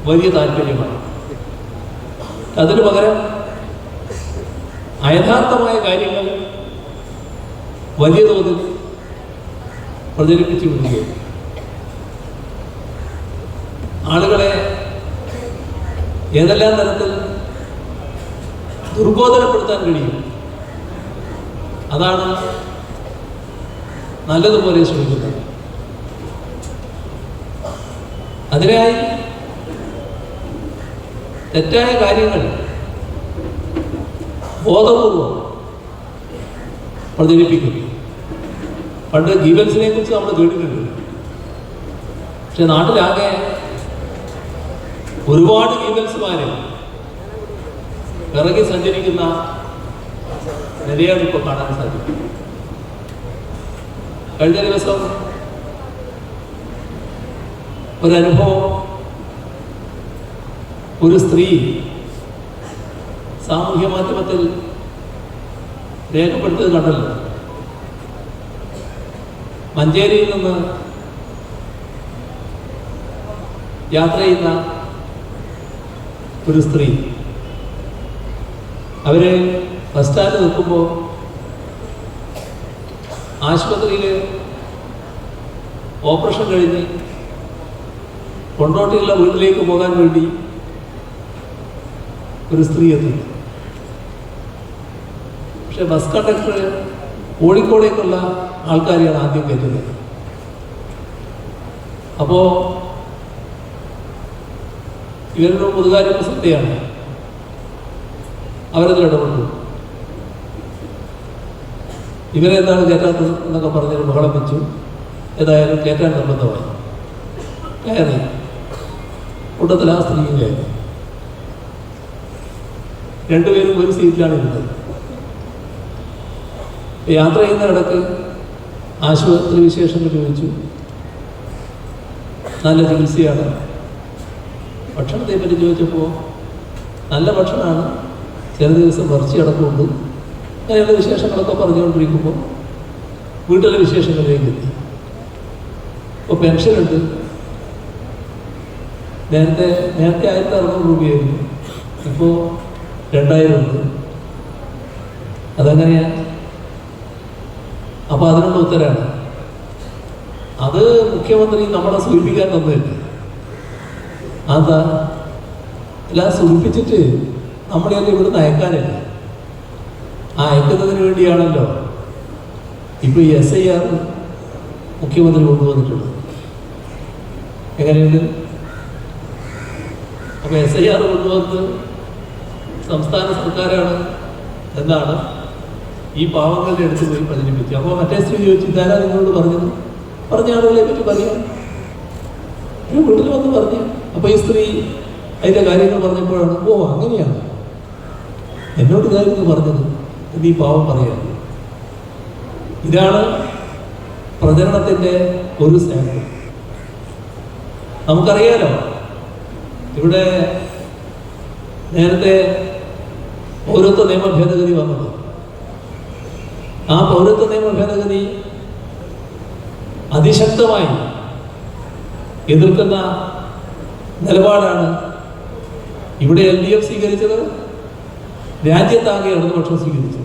വലിയ താല്പര്യമാണ്. അതിനു പകരം അയഥാർത്ഥമായ കാര്യങ്ങൾ വലിയ തോതിൽ പ്രചരിപ്പിച്ചു വിടുകയും ആളുകളെ ഏതെല്ലാം തരത്തിൽ ദുർബോധനപ്പെടുത്താൻ കഴിയും അതാണ് നല്ലതുപോലെ ശ്രമിക്കുന്നത്. അതിനായി തെറ്റായ കാര്യങ്ങൾ ബോധപൂർവം പ്രചരിപ്പിക്കുന്നു. പണ്ട് ജീവൻസിനെ കുറിച്ച് നമ്മൾ കേട്ടിട്ടുണ്ട്. പക്ഷെ നാട്ടിലാകെ ഒരുപാട് ജീവൻസുമാരെ ഇറങ്ങി സഞ്ചരിക്കുന്ന നിലയാണ് ഇപ്പോൾ കാണാൻ സാധിക്കും. കഴിഞ്ഞ ദിവസം ഒരനുഭവം ഒരു സ്ത്രീ സാമൂഹ്യ മാധ്യമത്തിൽ രേഖപ്പെടുത്തിയത് കണ്ടല്ലോ. മഞ്ചേരിയിൽ നിന്ന് യാത്ര ചെയ്യുന്ന ഒരു സ്ത്രീ, അവര് ബസ് സ്റ്റാൻഡിൽ നിൽക്കുമ്പോൾ ആശുപത്രിയിൽ ഓപ്പറേഷൻ കഴിഞ്ഞ് കൊണ്ടോട്ടിയുള്ള വീട്ടിലേക്ക് പോകാൻ വേണ്ടി ഒരു സ്ത്രീ എത്തി. പക്ഷെ ബസ് കണ്ടക്ടർ കോഴിക്കോടേക്കുള്ള ആൾക്കാരെയാണ് ആദ്യം കയറ്റുന്നത്. അപ്പോൾ ഇവരുടെ പൊതുകാര്യ പ്രസക്തിയാണ്. അവരതിൽ ഇടപെട്ടു. ഇവരെന്താണ് കയറ്റാത്തത് എന്നൊക്കെ പറഞ്ഞൊരു ബഹളം വെച്ചു. ഏതായാലും കയറ്റാൻ നിർബന്ധമായി. കയറി കൂട്ടത്തിൽ ആ സ്ത്രീയും കയറി. രണ്ടുപേരും ഒരു സീറ്റിലാണ് ഇരുന്നത്. യാത്ര ചെയ്യുന്ന ഇടക്ക് ആശുപത്രി വിശേഷങ്ങൾ ചോദിച്ചു. നല്ല ചികിത്സയാണ്. ഭക്ഷണത്തെ പറ്റി ചോദിച്ചപ്പോൾ നല്ല ഭക്ഷണമാണ്, ചില ദിവസം കുറച്ച് കിടപ്പുണ്ട്, അങ്ങനെയുള്ള വിശേഷങ്ങളൊക്കെ പറഞ്ഞുകൊണ്ടിരിക്കുമ്പോൾ വീട്ടിലെ വിശേഷങ്ങളിലേക്ക് എത്തി. ഇപ്പോൾ പെൻഷനുണ്ട്. നേരത്തെ 1600 രൂപയായിരുന്നു, ഇപ്പോൾ 2000 ഉണ്ട്. അതെങ്ങനെയാണ്? അപ്പോൾ അതിനുള്ള ഉത്തരമാണ് അത് മുഖ്യമന്ത്രി നമ്മളെ സൂചിപ്പിക്കാൻ തന്നില്ല. അതാ എല്ലാം സൂചിപ്പിച്ചിട്ട് നമ്മളെല്ലാം ഇവിടുന്ന് അയക്കാനില്ല. ആ അയക്കുന്നതിന് വേണ്ടിയാണല്ലോ ഇപ്പോൾ ഈ SIR മുഖ്യമന്ത്രി കൊണ്ടുവന്നിട്ടുള്ളത്. എങ്ങനെയുണ്ട്? അപ്പോൾ SIR കൊണ്ടുവന്ന് സംസ്ഥാന സർക്കാരാണ് എന്നാണ് ഈ പാവങ്ങളുടെ അടുത്ത് പോയി പ്രചരിപ്പിച്ചു. അപ്പോൾ മറ്റേ സ്ത്രീ ചോദിച്ചു, ഇതാരാ നിങ്ങളോട് പറഞ്ഞത്? പറഞ്ഞ ആളുകളെ പറ്റി പറയാം, വീട്ടിൽ വന്ന് പറഞ്ഞു. അപ്പോൾ ഈ സ്ത്രീ അതിൻ്റെ കാര്യങ്ങൾ പറഞ്ഞപ്പോഴാണ്, ഓ അങ്ങനെയാണ് എന്നോട് ഇതായിരുന്നു പറഞ്ഞത് എന്ന് ഈ പാവം പറയാം. ഇതാണ് പ്രചരണത്തിൻ്റെ ഒരു സാമ്പിൾ. നമുക്കറിയാലോ, ഇവിടെ നേരത്തെ പൗരത്വ നിയമ ഭേദഗതി വന്നത്. ആ പൗരത്വ നിയമ ഭേദഗതി അതിശക്തമായി എതിർക്കുന്ന നിലപാടാണ് ഇവിടെ LDF സ്വീകരിച്ചത്, രാജ്യത്താകെ ഇടതുപക്ഷം സ്വീകരിച്ചത്.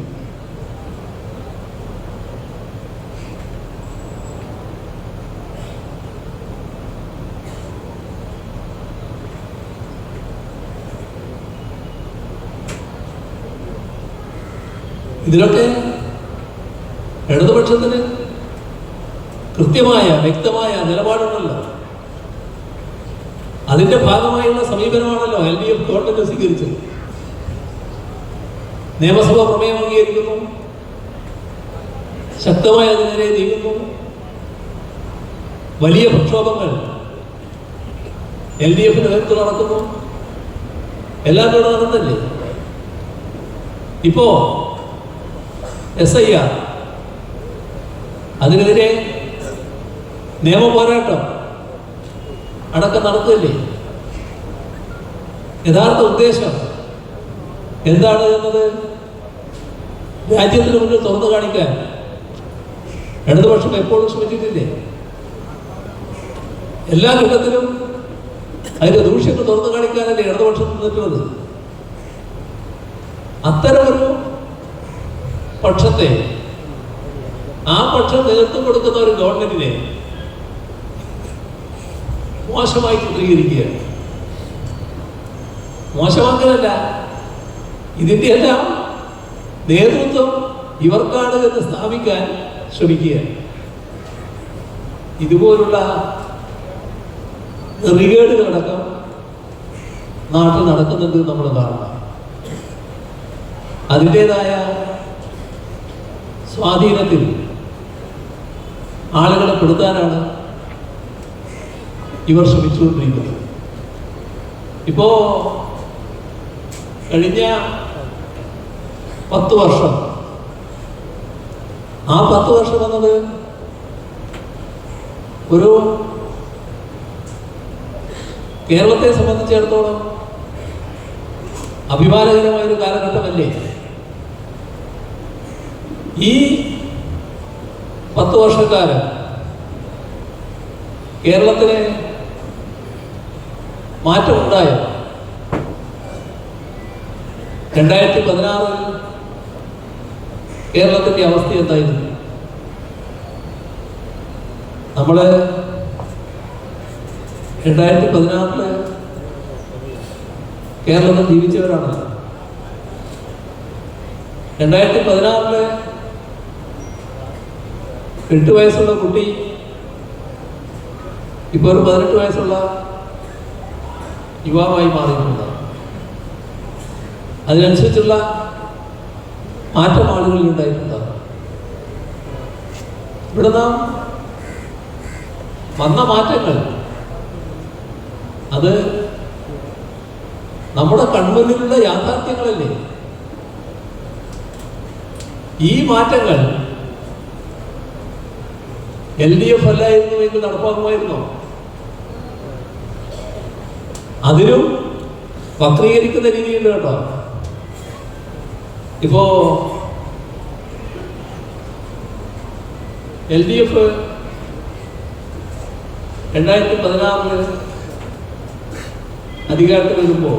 ഇതിലൊക്കെ ഇടതുപക്ഷത്തിന് കൃത്യമായ വ്യക്തമായ നിലപാടുണ്ടല്ലോ. അതിന്റെ ഭാഗമായുള്ള സമീപനമാണല്ലോ LDF ഗവൺമെന്റ് സ്വീകരിച്ചത്. നിയമസഭ പ്രമേയം അംഗീകരിക്കുന്നു, ശക്തമായ അതിനെതിരെ നീങ്ങുന്നു. വലിയ പ്രക്ഷോഭങ്ങൾ LDFന്റെ നേതൃത്വം നടക്കുന്നു. എല്ലാം കൂടെ നടന്നല്ലേ. ഇപ്പോ SIR അതിനെതിരെ നിയമ പോരാട്ടം അടക്കം നടത്തില്ലേ. യഥാർത്ഥ ഉദ്ദേശം എന്താണ് എന്നത് രാജ്യത്തിന് മുന്നിൽ തുറന്നു കാണിക്കാൻ ഇടതുപക്ഷം എപ്പോഴും ശ്രമിച്ചിട്ടില്ലേ. എല്ലാ ഘട്ടത്തിലും അതിന്റെ ദൂഷ്യങ്ങൾ തുറന്നു കാണിക്കാനല്ലേ ഇടതുപക്ഷം നിന്നിട്ടുള്ളത്. അത്തരമൊരു പക്ഷത്തെ, ആ പക്ഷം നേതൃത്വം കൊടുക്കുന്ന ഒരു ഗവൺമെന്റിനെ മോശമായി ചിത്രീകരിക്കുകയാണ്. മോശമാക്കലല്ല, ഇതിന്റെ എല്ലാം നേതൃത്വം ഇവർക്കാണ് എന്ന് സ്ഥാപിക്കാൻ ശ്രമിക്കുകയാണ്. ഇതുപോലുള്ള നെറികേടുകളടക്കം നാട്ടിൽ നടക്കുന്നുണ്ട് നമ്മൾ കാണണം. അതിൻ്റെതായ സ്വാധീനത്തിൽ ആളുകളെ പെടുത്താനാണ് ഇവർ ശ്രമിച്ചുകൊണ്ടിരിക്കുന്നത്. ഇപ്പോ കഴിഞ്ഞ 10 വർഷം, ആ 10 വർഷം എന്നത് ഒരു കേരളത്തെ സംബന്ധിച്ചിടത്തോളം അഭിമാനകരമായൊരു കാലഘട്ടമല്ലേ. ഈ 10 വർഷക്കാലം കേരളത്തിന് മാറ്റമുണ്ടായോ? 2016 കേരളത്തിന്റെ അവസ്ഥ എന്തായിരുന്നു? നമ്മള് 2016 കേരളത്തിൽ ജീവിച്ചവരാണ്. 2016 8 വയസ്സുള്ള കുട്ടി ഇപ്പോൾ ഒരു 18 വയസ്സുള്ള യുവാവായി മാറിയിട്ടുണ്ട്. അതിനനുസരിച്ചുള്ള മാറ്റം ആളുകളിൽ ഉണ്ടായിട്ടുണ്ട്. ഇവിടെ നാം വന്ന മാറ്റങ്ങൾ അത് നമ്മുടെ കൺമുന്നിലുള്ള യാഥാർത്ഥ്യങ്ങളല്ലേ. ഈ മാറ്റങ്ങൾ LDF അല്ലായിരുന്നുവെങ്കിൽ നടപ്പാക്കുമായിരുന്നോ? അതിനും വക്രീകരിക്കുന്ന രീതിയുണ്ട് കേട്ടോ. ഇപ്പോ LDF 2016 അധികാരത്തിൽ വരുമ്പോൾ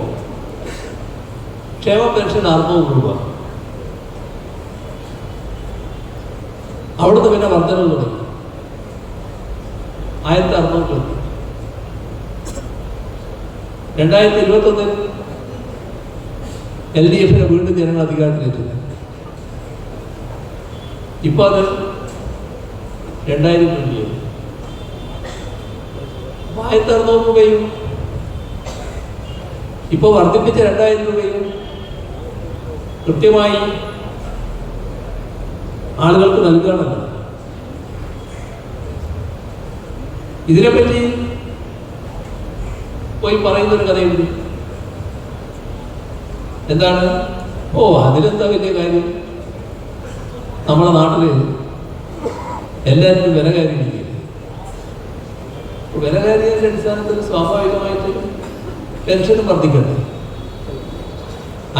ക്ഷേമ പെൻഷൻ 600 രൂപ. അവിടുന്ന് പിന്നെ വർധനവ് തുടങ്ങി 1600. 2021 LDF വീണ്ടും ജനങ്ങൾ അധികാരത്തിലെത്തുന്നു. ഇപ്പൊ അത് 2020. 1600 രൂപയും ഇപ്പൊ വർദ്ധിപ്പിച്ച 2000 രൂപയും കൃത്യമായി ആളുകൾക്ക് നൽകുകയാണല്ലോ. ഇതിനെപ്പറ്റി പോയി പറയുന്നൊരു കഥയുണ്ട്. എന്താണ്? ഓ, അതിലെന്താ വലിയ കാര്യം, നമ്മുടെ നാട്ടില് എല്ലാവരും വിലകാരിയിരിക്കും. വിലകാരിയുടെ അടിസ്ഥാനത്തിൽ സ്വാഭാവികമായിട്ട് പെൻഷനും വർദ്ധിക്കട്ടെ.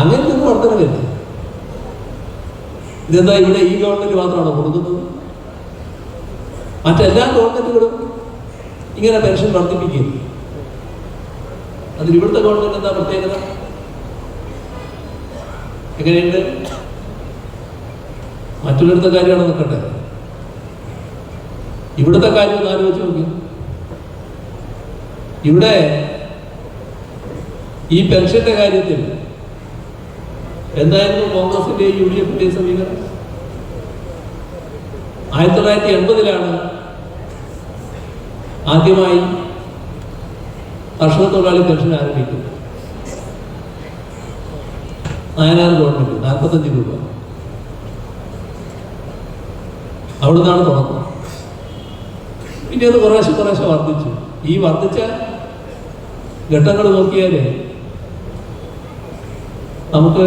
അങ്ങനത്തെ ഒരു വർധനവില്ല. ഇതെന്താ ഇവിടെ ഈ ഗവൺമെന്റ് മാത്രമാണോ കൊടുക്കുന്നത്? മറ്റെല്ലാ ഗവൺമെന്റുകളും ഇങ്ങനെ പെൻഷൻ വർദ്ധിപ്പിക്കുന്നു. അതിൽ ഇവിടുത്തെ ഗവൺമെന്റ് എന്താ പ്രത്യേകത? എങ്ങനെയുണ്ട്? മറ്റുള്ളിടത്തെ കാര്യമാണ് നോക്കട്ടെ, ഇവിടുത്തെ കാര്യം ഒന്ന് ആലോചിച്ച് നോക്കി. ഇവിടെ ഈ പെൻഷന്റെ കാര്യത്തിൽ എന്തായിരുന്നു കോൺഗ്രസിന്റെയും UDF-ന്റെയും സമീപനം? 1980 ആദ്യമായി കർഷക തൊഴിലാളി പെൻഷൻ ആരംഭിക്കുന്നത്. നായനാർ ഗവൺമെന്റ് 45 രൂപ. അവിടുന്നാണ് തുടക്കം. പിന്നെ അത് കുറേശ്ശെ വർദ്ധിച്ചു. ഈ വർദ്ധിച്ച ഘട്ടങ്ങൾ നോക്കിയാല് നമുക്ക്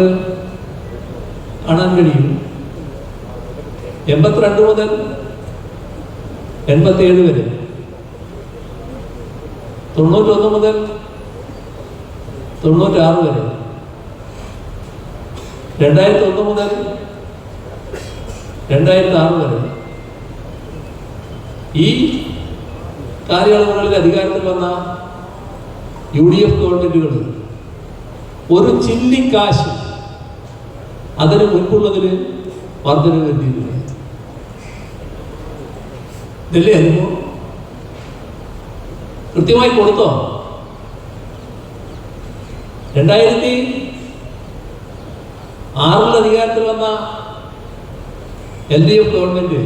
കാണാൻ കഴിയും. 82 മുതൽ 87 വരെ, 91 മുതൽ 96 വരെ, 2001 മുതൽ 2006 വരെ ഈ കാലയളവുകളിൽ അധികാരത്തിൽ വന്ന UDF ഗവൺമെന്റുകൾ ഒരു ചില്ലിക്കാശ് അതിന് മുൻപുള്ളതിൽ വർധന വരുത്തിയിട്ടില്ല. ഇതല്ലേ അനുഭവം? കൃത്യമായി കൊടുത്തോ? 2006 അധികാരത്തിൽ വന്ന LDF ഗവൺമെന്റ്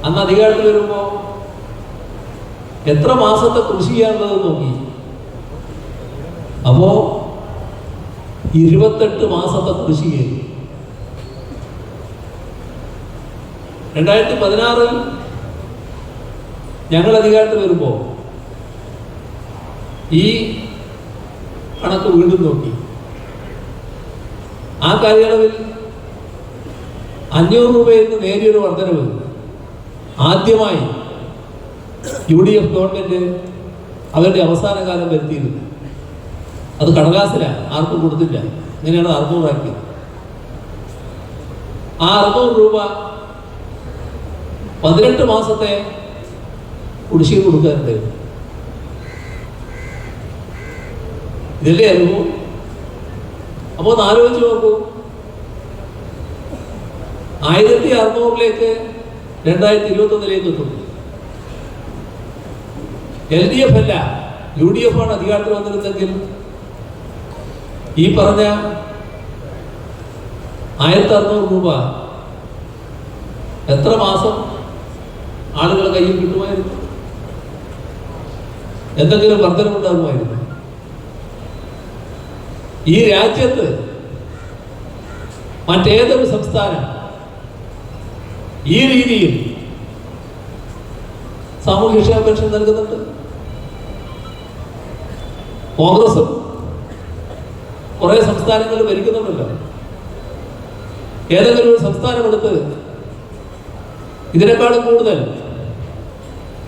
അന്ന് അധികാരത്തിൽ വരുമ്പോ എത്ര മാസത്തെ കൃഷി ചെയ്യാനുള്ളത് നോക്കി. അപ്പോ 28 മാസത്തെ കൃഷി ചെയ്തു. 2016 ഞങ്ങൾ അധികാരത്തിൽ വരുമ്പോ ഈ കണക്ക് വീണ്ടും നോക്കി. ആ കാലയളവിൽ 500 രൂപയിൽ നിന്ന് നേരിയൊരു വർധനവ് ആദ്യമായി UDF ഗവൺമെന്റ് അവരുടെ അവസാന കാലം വരുത്തിയിരുന്നു. അത് കടലാസില, ആർക്കും കൊടുത്തില്ല. ഇങ്ങനെയാണ് 600 ആക്കിയത്. ആ 600 രൂപ 18 മാസത്തെ കുടിശ്ശിക കൊടുക്കാറുണ്ട്. ഇതല്ലേ അനുഭവം? അപ്പൊ ഒന്ന് ആലോചിച്ച് നോക്കൂ. 1600 2021 എത്തുന്നു. LDF അല്ല UDF ആണ് അധികാരത്തിൽ വന്നിരുന്നെങ്കിൽ ഈ പറഞ്ഞ 1600 രൂപ എത്ര മാസം ആളുകളുടെ കയ്യിൽ കിട്ടുമായിരുന്നു? എന്തെങ്കിലും വർധനമുണ്ടാകുമായിരുന്നു? ഈ രാജ്യത്ത് മറ്റേതൊരു സംസ്ഥാനം ഈ രീതിയിൽ സാമൂഹ്യക്ഷേമ പെൻഷൻ നൽകുന്നുണ്ട്? കോൺഗ്രസും കുറേ സംസ്ഥാനങ്ങൾ ഭരിക്കുന്നുണ്ടല്ലോ. ഏതെങ്കിലും ഒരു സംസ്ഥാനമെടുത്ത് ഇതിനേക്കാളും കൂടുതൽ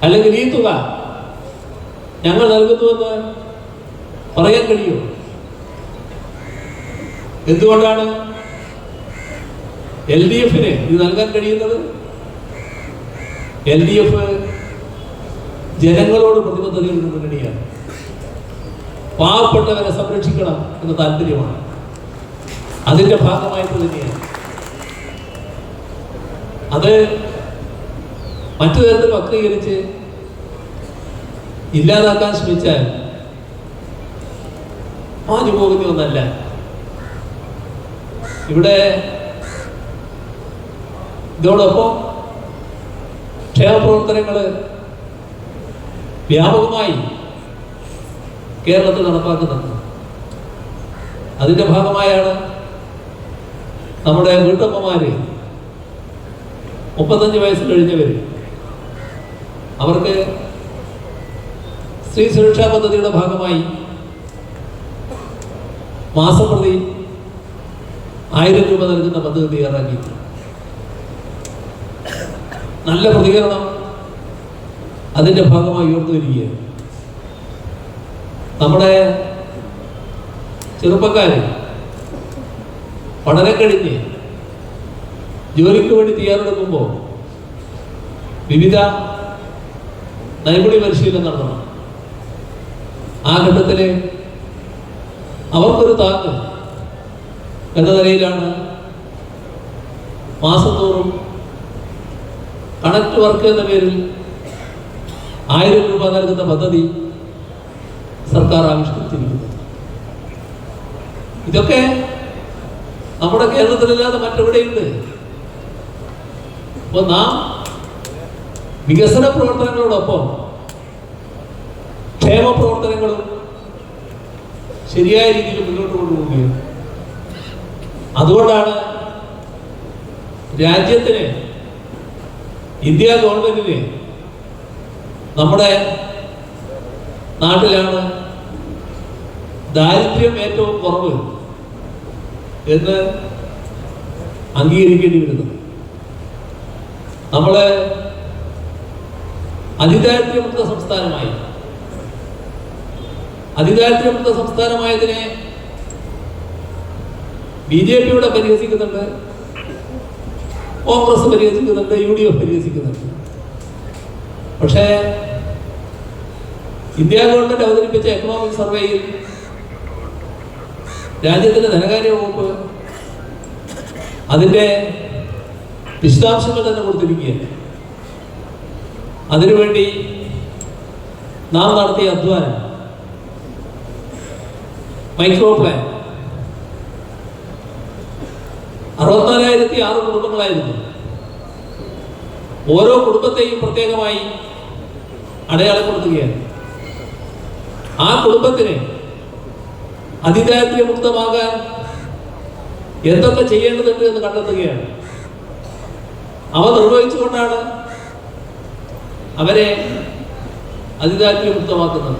അല്ലെങ്കിൽ ഈ തുക ഞങ്ങൾ നൽകുന്നുവെന്ന് പറയാൻ കഴിയും? എന്തുകൊണ്ടാണ് LDF ഇത് നൽകാൻ കഴിയുന്നത്? LDF ജനങ്ങളോട് പ്രതിബദ്ധതയുള്ള മുന്നണിയാണ്. പാവപ്പെട്ടവരെ സംരക്ഷിക്കണം എന്ന താല്പര്യമാണ്. അതിന്റെ ഭാഗമായിട്ട് തന്നെയാണ്. അത് മറ്റു തരത്തിൽ വക്രീകരിച്ച് ഇല്ലാതാക്കാൻ ശ്രമിച്ചാൽ മാഞ്ഞു പോകുന്ന ഒന്നല്ല. ഇവിടെ ഇതോടൊപ്പം ക്ഷേമപ്രവർത്തനങ്ങൾ വ്യാപകമായി കേരളത്തിൽ നടപ്പാക്കുന്നുണ്ട്. അതിൻ്റെ ഭാഗമായാണ് നമ്മുടെ വീട്ടമ്മമാര് 35 വയസ്സ് കഴിഞ്ഞവർ അവർക്ക് സ്ത്രീ സുരക്ഷാ പദ്ധതിയുടെ ഭാഗമായി മാസം പ്രതി 1000 രൂപ നൽകുന്ന പദ്ധതി തയ്യാറാക്കി. നല്ല പ്രതികരണം അതിൻ്റെ ഭാഗമായി ഉയർന്നു വരികയാണ്. നമ്മുടെ ചെറുപ്പക്കാർ പഠനം കഴിഞ്ഞ് ജോലിക്ക് വേണ്ടി തയ്യാറെടുക്കുമ്പോൾ വിവിധ നൈപുണ്യ പരിശീലനം നടത്തണം. ആ ഘട്ടത്തിൽ അവർക്കൊരു താങ്ങ് എന്ന നിലയിലാണ് മാസം തോറും കണക്ട് വർക്ക് എന്ന പേരിൽ 1000 രൂപ നൽകുന്ന പദ്ധതി സർക്കാർ ആവിഷ്കരിച്ചിരിക്കുന്നത്. ഇതൊക്കെ നമ്മുടെ കേരളത്തിലല്ലാതെ മറ്റെവിടെയുണ്ട്. അപ്പോൾ നാം വികസന പ്രവർത്തനങ്ങളോടൊപ്പം ക്ഷേമ പ്രവർത്തനങ്ങളും ശരിയായ രീതിയിൽ മുന്നോട്ട് കൊണ്ടുപോവുകയാണ്. അതുകൊണ്ടാണ് രാജ്യത്തിന്, ഇന്ത്യ ഗവൺമെന്റിന് നമ്മുടെ നാട്ടിലാണ് ദാരിദ്ര്യം ഏറ്റവും കുറവ് എന്ന് അംഗീകരിക്കേണ്ടി വരുന്നത്. നമ്മള് അതിദാരിദ്ര്യമുക്ത സംസ്ഥാനമായി. അതിദാരിദ്ര്യമുക്ത സംസ്ഥാനമായതിനെ BJP യുടെ പരിഹസിക്കുന്നുണ്ട്, കോൺഗ്രസ് പരിഹസിക്കുന്നുണ്ട്, UDF പരിഹസിക്കുന്നുണ്ട്. പക്ഷേ ഇന്ത്യ ഗവൺമെന്റ് അവതരിപ്പിച്ച എക്കണോമിക് സർവേയിൽ രാജ്യത്തിന്റെ ധനകാര്യ വകുപ്പ് അതിന്റെ വിശദാംശങ്ങൾ തന്നെ കൊടുത്തിരിക്കുകയാണ്. അതിനുവേണ്ടി നാം നടത്തിയ അധ്വാനം, മൈക്രോ പ്ലാൻ 64,006 കുടുംബങ്ങളായിരുന്നു. ഓരോ കുടുംബത്തെയും പ്രത്യേകമായി അടയാളപ്പെടുത്തുകയാണ്. ആ കുടുംബത്തിന് അതിദാരിദ്ര്യമുക്തമാകാൻ എന്തൊക്കെ ചെയ്യേണ്ടതുണ്ട് എന്ന് കണ്ടെത്തുകയാണ്. അവ നിർവഹിച്ചുകൊണ്ടാണ് അവരെ അതിദാരിദ്ര്യമുക്തമാക്കുന്നത്.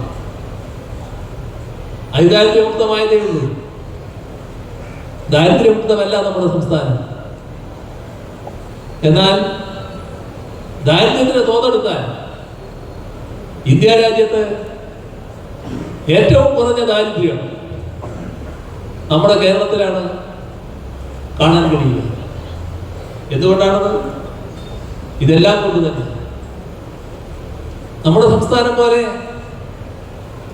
അതിദാരിദ്ര്യമുക്തമായതേ ഉള്ളൂ, ദാരിദ്ര്യമുക്തമല്ല നമ്മുടെ സംസ്ഥാനം. എന്നാൽ ദാരിദ്ര്യത്തിന് തോതെടുത്താൽ ഇന്ത്യ രാജ്യത്ത് ഏറ്റവും കുറഞ്ഞ ദാരിദ്ര്യം നമ്മുടെ കേരളത്തിലാണ് കാണാൻ കഴിയുക. എന്തുകൊണ്ടാണത്? ഇതെല്ലാം കൊണ്ട് തന്നെ നമ്മുടെ സംസ്ഥാനം പോലെ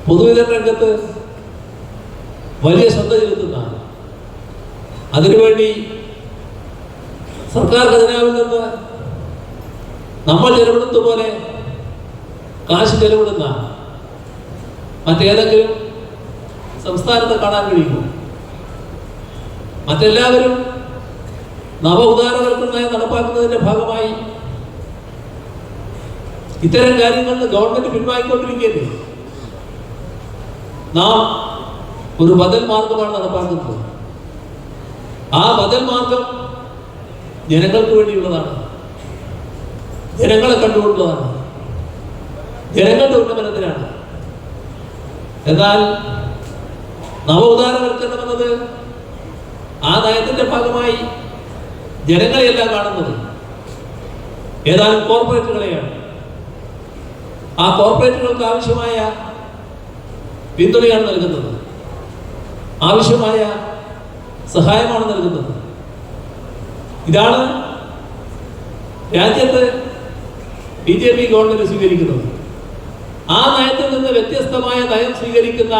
പൊതുവിതരണ രംഗത്ത് വലിയ ശ്രദ്ധ ചെലുത്തുന്നതാണ്. അതിനുവേണ്ടി സർക്കാർ ഖജനാവിൽ നിന്ന് നമ്മൾ ചെലവിടുന്ന പോലെ കാശ് ചെലവിടുന്ന മറ്റേതെങ്കിലും സംസ്ഥാനത്ത് കാണാൻ കഴിയുമോ? മറ്റെല്ലാവരും നവ ഉദാരവൽക്കരണ നയം നടപ്പാക്കുന്നതിന്റെ ഭാഗമായി ഇത്തരം കാര്യങ്ങളിൽ ഗവൺമെന്റ് പിൻവാങ്ങിക്കൊണ്ടിരിക്കുകയല്ലേ. നാം ഒരു ബദൽ മാർഗമാണ് നടപ്പാക്കുന്നത്. ആ ബദൽ മാർഗം ജനങ്ങൾക്ക് വേണ്ടിയുള്ളതാണ്, ജനങ്ങളെ കണ്ടുകൊണ്ടുള്ളതാണ്, ജനങ്ങളുടെ ഉന്നമനത്തിനാണ്. എന്നാൽ നവോദാരവൽക്കരണം എന്നത് ആ നയത്തിന്റെ ഭാഗമായി ജനങ്ങളെയെല്ലാം കാണുന്നത് ഏതാനും കോർപ്പറേറ്റുകളെയാണ്. ആ കോർപ്പറേറ്റുകൾക്ക് ആവശ്യമായ പിന്തുണയാണ് നൽകുന്നത്, ആവശ്യമായ സഹായമാണ് നൽകുന്നത്. ഇതാണ് രാജ്യത്ത് BJP ഗവൺമെന്റ് സ്വീകരിക്കുന്നത്. ആ നയത്തിൽ നിന്ന് വ്യത്യസ്തമായ നയം സ്വീകരിക്കുന്ന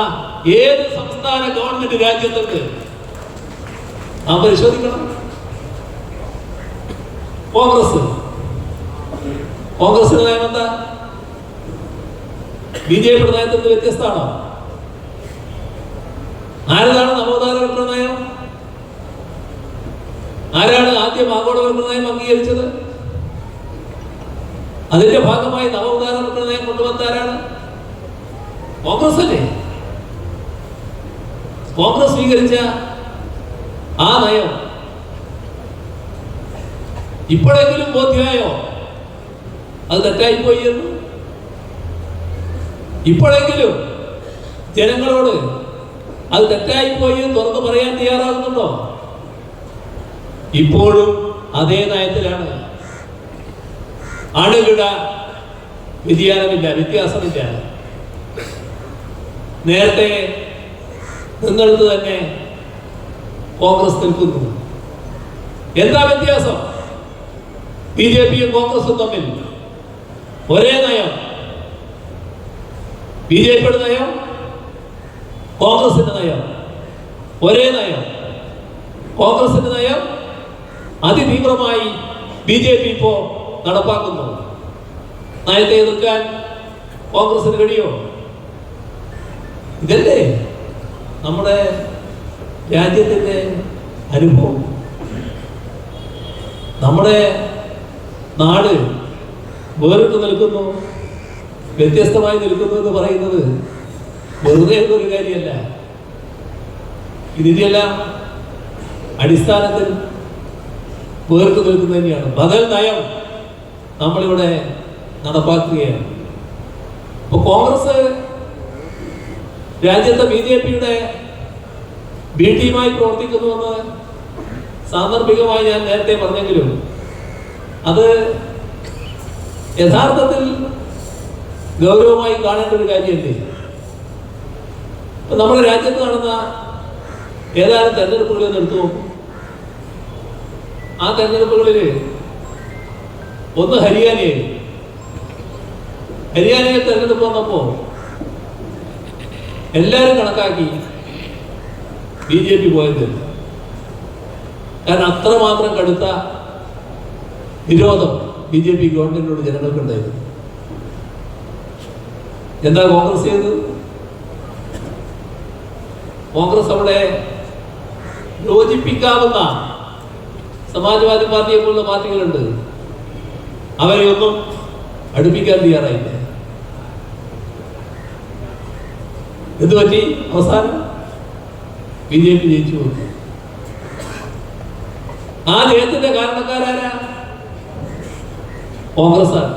ഏത് സംസ്ഥാന ഗവൺമെന്റ് രാജ്യത്തുണ്ട് നാം പരിശോധിക്കണം. കോൺഗ്രസിന്റെ നയം എന്താ? BJP നയത്തിൽ നിന്ന് വ്യത്യസ്തമാണോ? ആരതാണ് നവോദാരവൽക്കരണ നയം? ആരാണ് ആദ്യം ആഗോളവൽക്കരണ നയം അംഗീകരിച്ചത്? അതിന്റെ ഭാഗമായി നവോദാരവൽക്കരണ നയം കൊണ്ടുവന്നാരാണ്? കോൺഗ്രസ് അല്ലേ? കോൺഗ്രസ് സ്വീകരിച്ച ആ നയം ഇപ്പോഴെങ്കിലും ബോധ്യമായോ അത് തെറ്റായിപ്പോയി എന്ന്? ഇപ്പോഴെങ്കിലും ജനങ്ങളോട് അത് തെറ്റായിപ്പോയി എന്ന് തുറന്നു പറയാൻ തയ്യാറാകുന്നുണ്ടോ? ഇപ്പോഴും അതേ നയത്തിലാണ്. അണുകിട വ്യതിയാനമില്ല, വ്യത്യാസമില്ല. നേരത്തെ നിന്നിടത്ത് തന്നെ കോൺഗ്രസ് നിൽക്കുന്നു. എന്താ വ്യത്യാസം? BJPയും കോൺഗ്രസും തമ്മിൽ ഒരേ നയം. BJPയുടെ നയം, കോൺഗ്രസിന്റെ നയം ഒരേ നയം. കോൺഗ്രസിന്റെ നയം അതിതീവ്രമായി BJP ഇപ്പോ നടപ്പാക്കുന്നു. നയത്തെ എതിർക്കാൻ കോൺഗ്രസിന് കഴിയോ? ഇതല്ലേ നമ്മുടെ രാജ്യത്തിന്റെ അനുഭവം. നമ്മുടെ നാട് വേറിട്ട് നിൽക്കുന്നു, വ്യത്യസ്തമായി നിൽക്കുന്നു എന്ന് പറയുന്നത് വെറുതെ ഒരു കാര്യമല്ല. ഇതിന്റെയെല്ലാം അടിസ്ഥാനത്തിൽ വേറിട്ട് നിൽക്കുന്നത് തന്നെയാണ്. ബദൽ നയം നമ്മളിവിടെ നടപ്പാക്കുകയാണ്. ഇപ്പൊ കോൺഗ്രസ് രാജ്യത്തെ BJPയുടെ ബി ടീമായി പ്രവർത്തിക്കുന്നുവെന്ന് സാന്ദർഭികമായി ഞാൻ നേരത്തെ പറഞ്ഞെങ്കിലും അത് യഥാർത്ഥത്തിൽ ഗൗരവമായി കാണേണ്ട ഒരു കാര്യമല്ലേ? നമ്മുടെ രാജ്യത്ത് നടന്ന ഏതാനും തെരഞ്ഞെടുപ്പുകളിൽ എടുത്തു നോക്കും. ആ തെരഞ്ഞെടുപ്പുകളിൽ ഒന്ന് ഹരിയാനയിൽ തെരഞ്ഞെടുപ്പ് വന്നപ്പോൾ എല്ലാവരും കണക്കാക്കി BJP പോയത്. കാരണം അത്രമാത്രം കടുത്ത വിരോധം BJP ഗവൺമെന്റിനോട് ജനങ്ങൾക്കുണ്ടായിരുന്നു. എന്താ കോൺഗ്രസ് ചെയ്തത്? കോൺഗ്രസ് അവിടെ യോജിപ്പിക്കാവുന്ന സമാജ്വാദി പാർട്ടിയെ പോലുള്ള പാർട്ടികളുണ്ട്, അവരെ ഒന്നും അടുപ്പിക്കാൻ തയ്യാറായില്ല. എന്തുപറ്റി? അവസാനം BJP ജയിച്ചു പോകുന്നു. ആ ജയത്തിന്റെ കാരണക്കാരാരാ? കോൺഗ്രസ്സാണ്.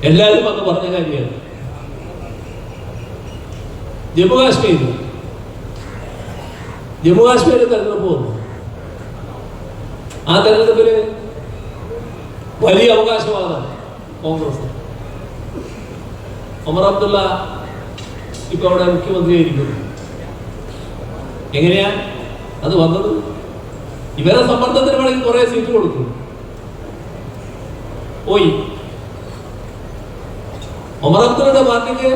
എല്ലാവരും അന്ന് പറഞ്ഞ കാര്യമാണ്. ജമ്മുകാശ്മീർ തെരഞ്ഞെടുപ്പ് വന്നു. ആ തെരഞ്ഞെടുപ്പില് വലിയ അവകാശവാദം കോൺഗ്രസ്. ഒമർ അബ്ദുള്ള ഇപ്പൊ അവിടെ മുഖ്യമന്ത്രിയായിരിക്കുന്നു. എങ്ങനെയാ അത് വന്നത്? ഇവരെ സമ്മർദ്ദത്തിന് വേണമെങ്കിൽ കുറെ സീറ്റ് കൊടുക്കും, പോയി. ഒമർ അബ്ദുള്ളയുടെ പാർട്ടിക്ക്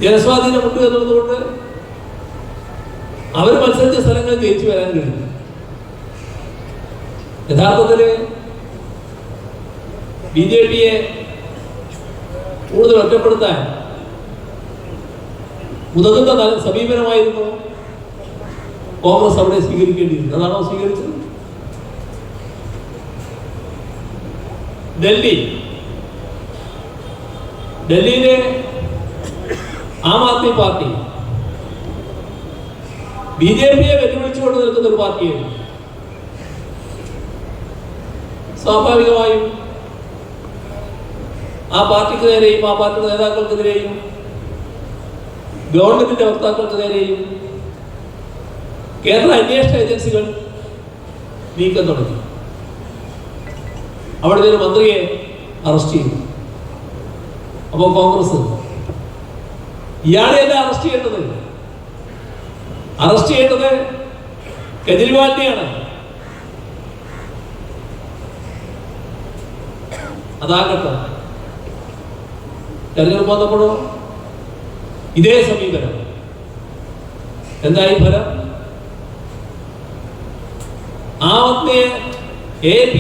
ജനസ്വാധീനമുണ്ട് എന്നുള്ളതുകൊണ്ട് അവർ മത്സരിച്ച സ്ഥലങ്ങൾ ജയിച്ചു വരാൻ കഴിയും. യഥാർത്ഥത്തില് BJPയെ കൂടുതൽ ഒറ്റപ്പെടുത്താൻ ഉതകുന്ന സമീപനമായിരുന്നു കോൺഗ്രസ് അവിടെ സ്വീകരിക്കേണ്ടിയിരുന്നത്. അതാണോ സ്വീകരിച്ചത്? ഡൽഹിയിലെ ആം ആദ്മി പാർട്ടി BJPയെ വെല്ലുവിളിച്ചുകൊണ്ട് നിൽക്കുന്ന ഒരു പാർട്ടിയായിരുന്നു. സ്വാഭാവികമായും ആ പാർട്ടിക്ക് നേരെയും ആ പാർട്ടിയുടെ നേതാക്കൾക്കെതിരെയും ഗവൺമെന്റിന്റെ വക്താക്കൾക്ക് നേരെയും കേന്ദ്ര അന്വേഷണ ഏജൻസികൾ നീക്കം തുടങ്ങി. അവിടെ ഒരു മന്ത്രിയെ അറസ്റ്റ് ചെയ്തു. അപ്പോൾ കോൺഗ്രസ് ഇയാളെയല്ല അറസ്റ്റ് ചെയ്യേണ്ടത്, അറസ്റ്റ് ചെയ്യേണ്ടത് കെജ്രിവാളിനെയാണ്. അതാകട്ടെ തെരഞ്ഞെടുപ്പ് വന്നപ്പോഴോ ഇതേ സമീപനം. എന്തായി ഫലം? ആ ആദ്മിയെ AAP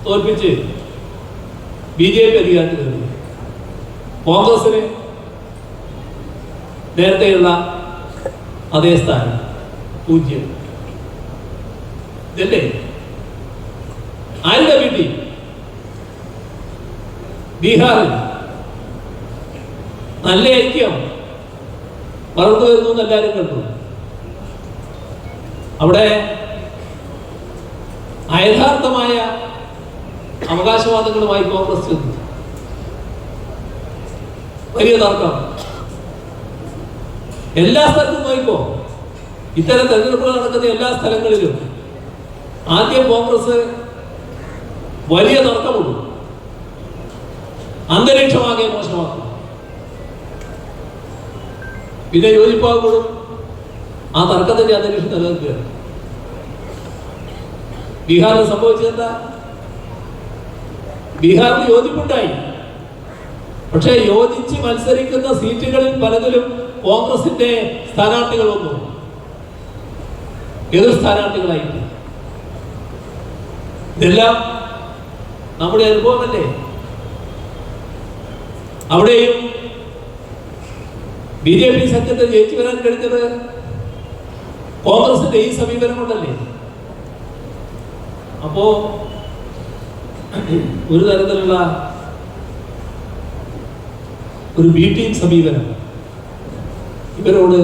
തോൽപ്പിച്ച് BJP അധികാരത്തിൽ വരുന്നു. കോൺഗ്രസിന് നേരത്തെയുള്ള അതേ സ്ഥാനം 0. ഇതല്ലേ ആരുടെ വീട്ടി? ബീഹാറിൽ നല്ല ഐക്യം വളർന്നു വരുന്നു എന്ന് എല്ലാവരും കണ്ടു. അവിടെ അയഥാർത്ഥമായ അവകാശവാദങ്ങളുമായി കോൺഗ്രസ് ചെന്നു. വലിയ തർക്കം എല്ലാ സ്ഥലത്തും നോയിപ്പോ. ഇത്തരം തെരഞ്ഞെടുപ്പുകൾ നടക്കുന്ന എല്ലാ സ്ഥലങ്ങളിലും ആദ്യം കോൺഗ്രസ് വലിയ തർക്കമുള്ളൂ, അന്തരീക്ഷമാകെ മോശമാക്കും. പിന്നെ യോജിപ്പാകുമ്പോഴും ആ തർക്കത്തിന്റെ അന്തരീക്ഷം നിലനിൽക്കുകയാണ്. ബീഹാറിൽ സംഭവിച്ചതെന്താ? ബീഹാറിൽ യോജിപ്പുണ്ടായി, പക്ഷേ യോജിച്ച് മത്സരിക്കുന്ന സീറ്റുകളിൽ പലതിലും കോൺഗ്രസിന്റെ സ്ഥാനാർത്ഥികൾ വന്നു, എതിർ സ്ഥാനാർത്ഥികളായിട്ട്. ഇതെല്ലാം നമ്മുടെ അനുഭവമല്ലേ? അവിടെയും BJP സഖ്യത്തെ ജയിച്ചു വരാൻ കഴിഞ്ഞത് കോൺഗ്രസിന്റെ ഈ സമീപനം കൊണ്ടല്ലേ? അപ്പോ ഒരു തരത്തിലുള്ള ഒരു B-ടീം സമീപനം ഇവരോട്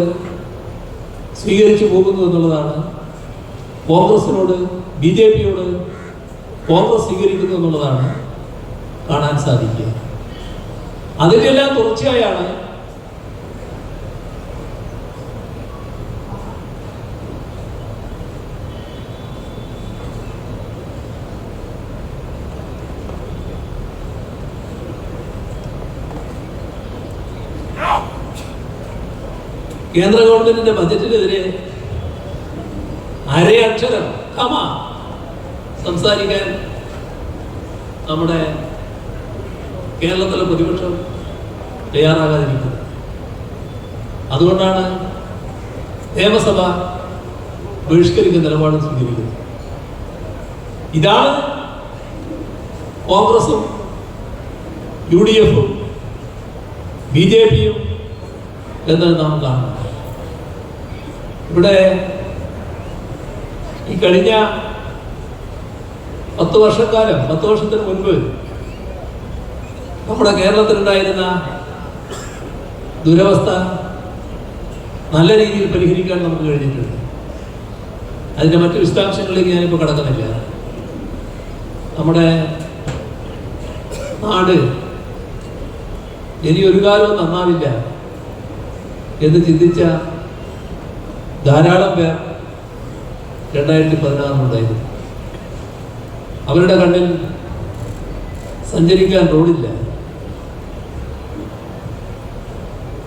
സ്വീകരിച്ചു പോകുന്നു എന്നുള്ളതാണ് കോൺഗ്രസിനോട് BJP-യോട് കോൺഗ്രസ് സ്വീകരിക്കുന്നു എന്നുള്ളതാണ് കാണാൻ സാധിക്കുക. അതിൻ്റെ എല്ലാം തുടർച്ചയായാണ് കേന്ദ്ര ഗവൺമെന്റിന്റെ ബജറ്റിനെതിരെ അരയക്ഷരം സംസാരിക്കാൻ നമ്മുടെ കേരളത്തിലെ പ്രതിപക്ഷം തയ്യാറാകാതിരിക്കുന്നത്. അതുകൊണ്ടാണ് നിയമസഭ ബഹിഷ്കരിക്കുന്ന നിലപാട് സ്വീകരിക്കുന്നത്. ഇതാണ് കോൺഗ്രസും UDF-ഉം BJP-യും എന്ന് നാം കാണുന്നു. ഇവിടെ ഈ കഴിഞ്ഞ 10 വർഷക്കാലം, 10 വർഷത്തിന് മുൻപ് നമ്മുടെ കേരളത്തിലുണ്ടായിരുന്ന ദുരവസ്ഥ നല്ല രീതിയിൽ പരിഹരിക്കാൻ നമുക്ക് കഴിഞ്ഞിട്ടുണ്ട്. അതിൻ്റെ മറ്റു വിശദാംശങ്ങളിലേക്ക് ഞാനിപ്പോൾ കടക്കുന്നില്ല. നമ്മുടെ നാട് ഇനി ഒരു കാലവും നന്നാവില്ല എന്ന് ചിന്തിച്ച ധാരാളം പേർ 2016 അവരുടെ കണ്ണിൽ സഞ്ചരിക്കാൻ റോഡില്ല.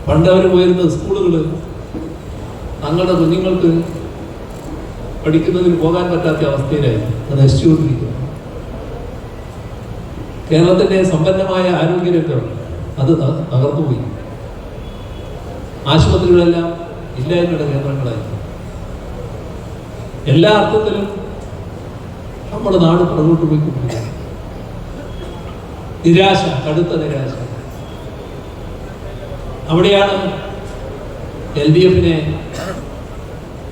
പണ്ടവർ പോയിരുന്ന സ്കൂളുകൾ തങ്ങളുടെ കുഞ്ഞുങ്ങൾക്ക് പഠിക്കുന്നതിന് പോകാൻ പറ്റാത്ത അവസ്ഥയിലായി നശിച്ചുകൊണ്ടിരിക്കുന്നു. കേരളത്തിൻ്റെ സമ്പന്നമായ ആരോഗ്യരംഗം അത് തകർന്നുപോയി. ആശുപത്രികളെല്ലാം ഇല്ലായ്മയുടെ കേന്ദ്രങ്ങളായി. എല്ലാ അർത്ഥത്തിലും നമ്മുടെ നാട് പുറകോട്ട് പോയിക്കൊണ്ടിരിക്കുന്നു. നിരാശ, കടുത്ത നിരാശ. അവിടെയാണ് LDF-നെ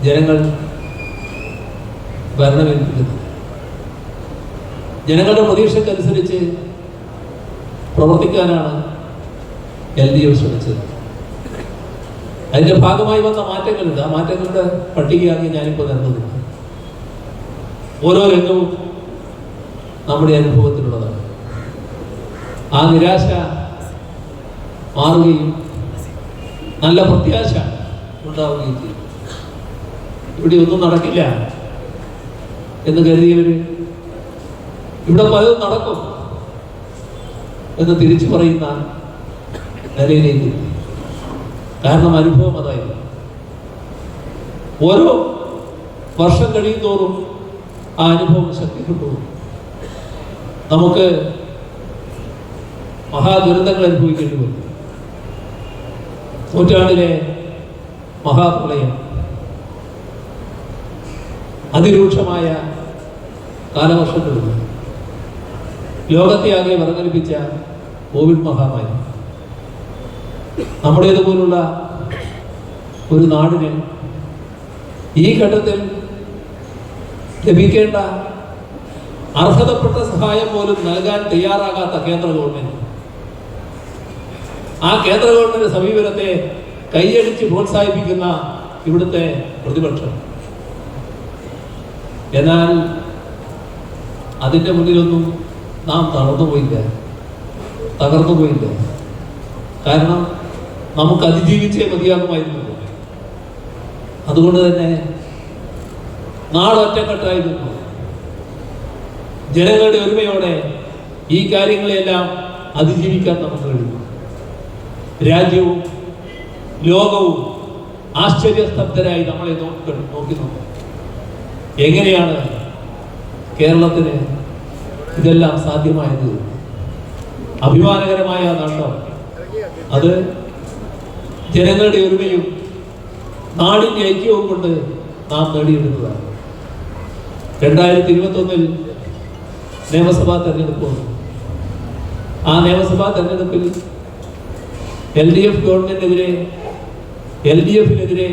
ജനങ്ങൾ ഭരണമേൽപ്പിക്കുന്നത്. ജനങ്ങളുടെ പ്രതീക്ഷക്കനുസരിച്ച് പ്രവർത്തിക്കാനാണ് LDF ശ്രമിച്ചത്. അതിന്റെ ഭാഗമായി വന്ന മാറ്റങ്ങളുണ്ട്. ആ മാറ്റങ്ങളുടെ പട്ടികയാക്കി ഞാനിപ്പോൾ നിരത്തുന്നില്ല. ഓരോ രംഗവും നമ്മുടെ അനുഭവത്തിലുള്ളതാണ്. ആ നിരാശ മാറുകയും നല്ല പ്രത്യാശ ഉണ്ടാവുകയും ചെയ്തു. ഇവിടെ ഒന്നും നടക്കില്ല എന്ന് കരുതിയവര് ഇവിടെ പലതും നടക്കും എന്ന് തിരിച്ചു പറയുന്ന നിലയിലേക്ക്. കാരണം അനുഭവം അതായിരുന്നു. ഓരോ വർഷം കഴിയുന്തോറും ആ അനുഭവം ശക്തിപ്പെട്ടു. നമുക്ക് മഹാദുരന്തങ്ങൾ അനുഭവിക്കേണ്ടി വന്നു. നൂറ്റാണ്ടിലെ മഹാപ്രളയം, അതിരൂക്ഷമായ കാലവർഷങ്ങൾ, ലോകത്തെ ആകെ വിറങ്ങലിപ്പിച്ച കോവിഡ് മഹാമാരി, നമ്മുടേതുപോലുള്ള ഒരു നാടിന് ഈ ഘട്ടത്തിൽ ലഭിക്കേണ്ട അർഹതപ്പെട്ട സഹായം പോലും നൽകാൻ തയ്യാറാകാത്ത കേന്ദ്ര ഗവൺമെന്റ്, ആ കേന്ദ്ര ഗവൺമെന്റ് സമീപനത്തെ കൈയടിച്ച് പ്രോത്സാഹിപ്പിക്കുന്ന ഇവിടുത്തെ പ്രതിപക്ഷം. എന്നാൽ അതിൻ്റെ മുന്നിലൊന്നും നാം തളർന്നുപോയില്ല, തകർന്നുപോയില്ല. കാരണം നമുക്ക് അതിജീവിച്ചേ മതിയാകുമായിരുന്നു. അതുകൊണ്ട് തന്നെ നാടൊറ്റക്കെട്ടായിരുന്നു. ജനങ്ങളുടെ ഒരുമയോടെ ഈ കാര്യങ്ങളെല്ലാം അതിജീവിക്കാൻ നമുക്ക് കഴിയും. രാജ്യവും ലോകവും ആശ്ചര്യസ്തബ്ധരായി നമ്മളെ നോക്കി നോക്കും. എങ്ങനെയാണ് കേരളത്തിന് ഇതെല്ലാം സാധ്യമായത്? അഭിമാനകരമായ നേട്ടം അത് ജനങ്ങളുടെ ഒരുമയും നാടിൻ്റെ ഐക്യവും കൊണ്ട് നാം നേടിയെടുത്തതാണ്. 2021 നിയമസഭാ തെരഞ്ഞെടുപ്പ് വന്നു. ആ നിയമസഭാ തെരഞ്ഞെടുപ്പിൽ LDF ഗവൺമെന്റിനെതിരെ, LDFിനെതിരെ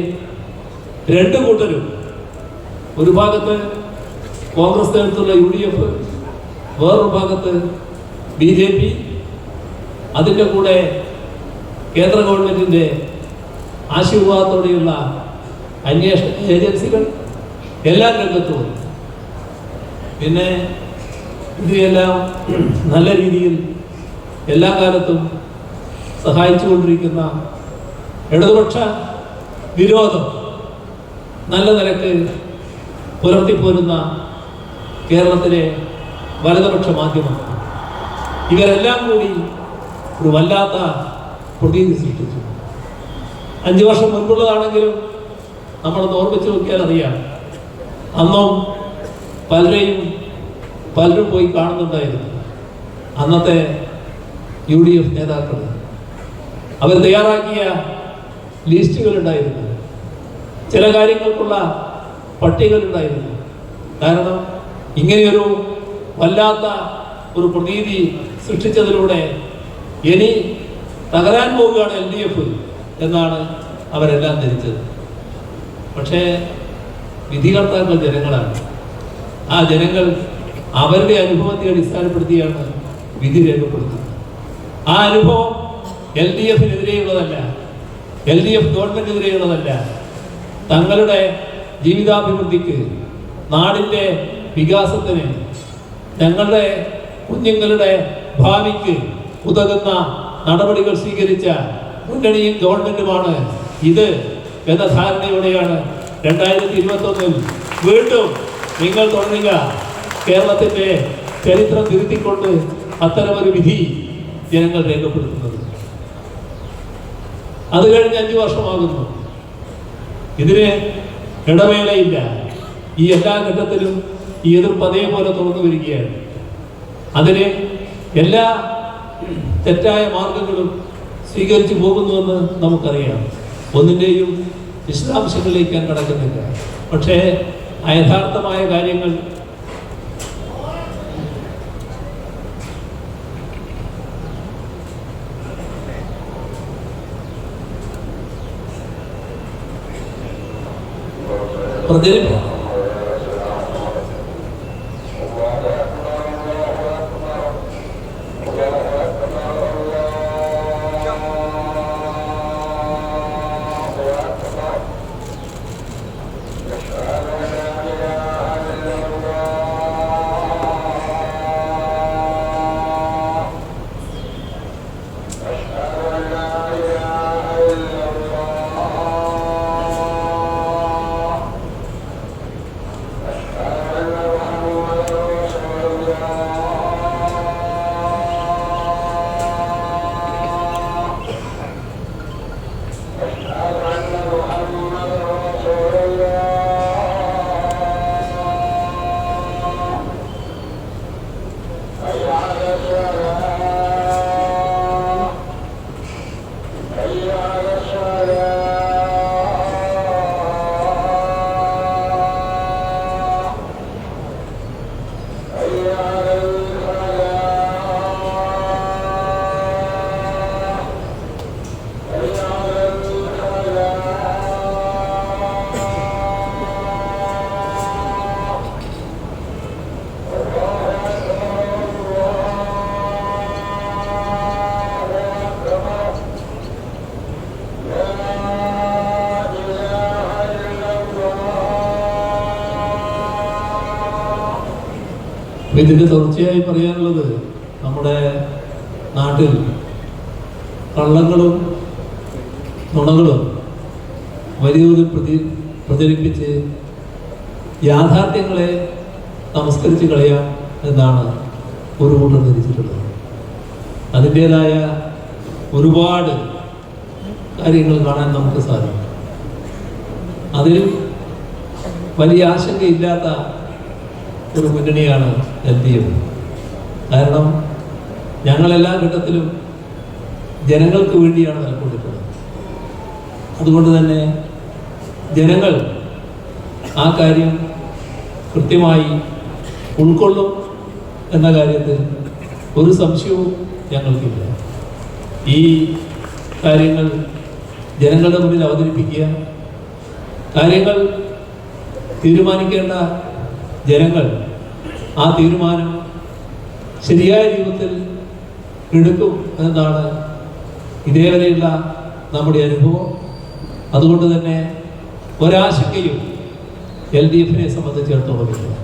രണ്ട് കൂട്ടരും, ഒരു ഭാഗത്ത് കോൺഗ്രസ് നേതൃത്വമുള്ള UDF, വേറൊരു ഭാഗത്ത് BJP, അതിൻ്റെ കൂടെ കേന്ദ്ര ഗവൺമെന്റിന്റെ ആശീർവാദത്തോടെയുള്ള അന്വേഷണ ഏജൻസികൾ എല്ലാം രംഗത്ത് വന്നു. പിന്നെ ഇതെല്ലാം നല്ല രീതിയിൽ എല്ലാ കാലത്തും സഹായിച്ചുകൊണ്ടിരിക്കുന്ന ഇടതുപക്ഷ വിരോധം നല്ല നിലക്ക് പുലർത്തിപ്പോരുന്ന കേരളത്തിലെ വലതുപക്ഷ മാധ്യമം, ഇവരെല്ലാം കൂടി ഒരു വല്ലാത്ത പ്രതീതി സൃഷ്ടിച്ചു. 5 വർഷം മുൻപുള്ളതാണെങ്കിലും നമ്മളൊന്ന് ഓർമ്മിച്ച് നോക്കിയാൽ അറിയാം. അന്നും പലരും പോയി കാണുന്നുണ്ടായിരുന്നു. അന്നത്തെ UDF നേതാക്കൾ അവർ തയ്യാറാക്കിയ ലിസ്റ്റുകൾ ഉണ്ടായിരുന്നു, ചില കാര്യങ്ങൾക്കുള്ള പട്ടികകൾ ഉണ്ടായിരുന്നു. കാരണം ഇങ്ങനെയൊരു വല്ലാത്ത ഒരു പ്രതീതി സൃഷ്ടിച്ചതിലൂടെ ഇനി തകരാൻ പോവുകയാണ് LDF എന്നാണ് അവരെല്ലാം ധരിച്ചത്. പക്ഷേ വിധികർത്താക്കൾ ജനങ്ങളാണ്. ആ ജനങ്ങൾ അവരുടെ അനുഭവത്തെ അടിസ്ഥാനപ്പെടുത്തിയാണ് വിധി രേഖപ്പെടുത്തുന്നത്. ആ അനുഭവം LDFിനെതിരെയുള്ളതല്ല, LDF ഗവൺമെന്റിനെതിരെയുള്ളതല്ല. തങ്ങളുടെ ജീവിതാഭിവൃദ്ധിക്ക്, നാടിൻ്റെ വികാസത്തിന്, ഞങ്ങളുടെ കുഞ്ഞുങ്ങളുടെ ഭാവിക്ക് ഉതകുന്ന നടപടികൾ സ്വീകരിച്ച മുന്നണിയും ഗവൺമെന്റുമാണ് ഇത് എന്ന ധാരണയോടെയാണ് 2021 വീണ്ടും നിങ്ങൾ തുടരുക. കേരളത്തിന്റെ ചരിത്രം തിരുത്തിക്കൊണ്ട് അത്തരമൊരു വിധി ജനങ്ങൾ രേഖപ്പെടുത്തുന്നത്. അത് കഴിഞ്ഞ് 5 വർഷമാകുന്നു. ഇതിന് ഇടവേളയില്ല. ഈ എല്ലാ ഘട്ടത്തിലും ഈ എതിർപ്പ് അതേപോലെ തുറന്നു വരികയാണ്. അതിന് എല്ലാ തെറ്റായ മാർഗങ്ങളും സ്വീകരിച്ചു പോകുന്നുവെന്ന് നമുക്കറിയാം. ഒന്നിൻ്റെയും വിശദാംശങ്ങളിലേക്ക് ഞാൻ കടക്കുന്നില്ല. പക്ഷേ യഥാർത്ഥമായ കാര്യങ്ങൾ പ്രചരിപ്പിക്കും. ഇതിൻ്റെ തുടർച്ചയായി പറയാനുള്ളത്, നമ്മുടെ നാട്ടിൽ കള്ളങ്ങളും നുണകളും വലിയ തോതിൽ പ്രചരിപ്പിച്ച് യാഥാർത്ഥ്യങ്ങളെ നമസ്കരിച്ച് കളയാം എന്നാണ് ഒരു കൂട്ടർ ധരിച്ചിട്ടുള്ളത്. അതിൻ്റേതായ ഒരുപാട് കാര്യങ്ങൾ കാണാൻ നമുക്ക് സാധിക്കും. അതിൽ വലിയ ആശങ്കയില്ലാത്ത ഒരു മുന്നണിയാണ് LDF. കാരണം ഞങ്ങളെല്ലാ ഘട്ടത്തിലും ജനങ്ങൾക്ക് വേണ്ടിയാണ് നിലകൊണ്ടിട്ടുള്ളത്. അതുകൊണ്ട് തന്നെ ജനങ്ങൾ ആ കാര്യം കൃത്യമായി ഉൾക്കൊള്ളും എന്ന കാര്യത്തിൽ ഒരു സംശയവും ഞങ്ങൾക്കില്ല. ഈ കാര്യങ്ങൾ ജനങ്ങളുടെ മുന്നിൽ അവതരിപ്പിക്കുക, കാര്യങ്ങൾ തീരുമാനിക്കേണ്ട ജനങ്ങൾ ആ തീരുമാനം ശരിയായ രൂപത്തിൽ എടുക്കും എന്നതാണ് ഇതേവരെയുള്ള നമ്മുടെ അനുഭവം. അതുകൊണ്ട് തന്നെ ഒരാശങ്കയും LDF-നെ സംബന്ധിച്ചിടത്തോളം ഇല്ല.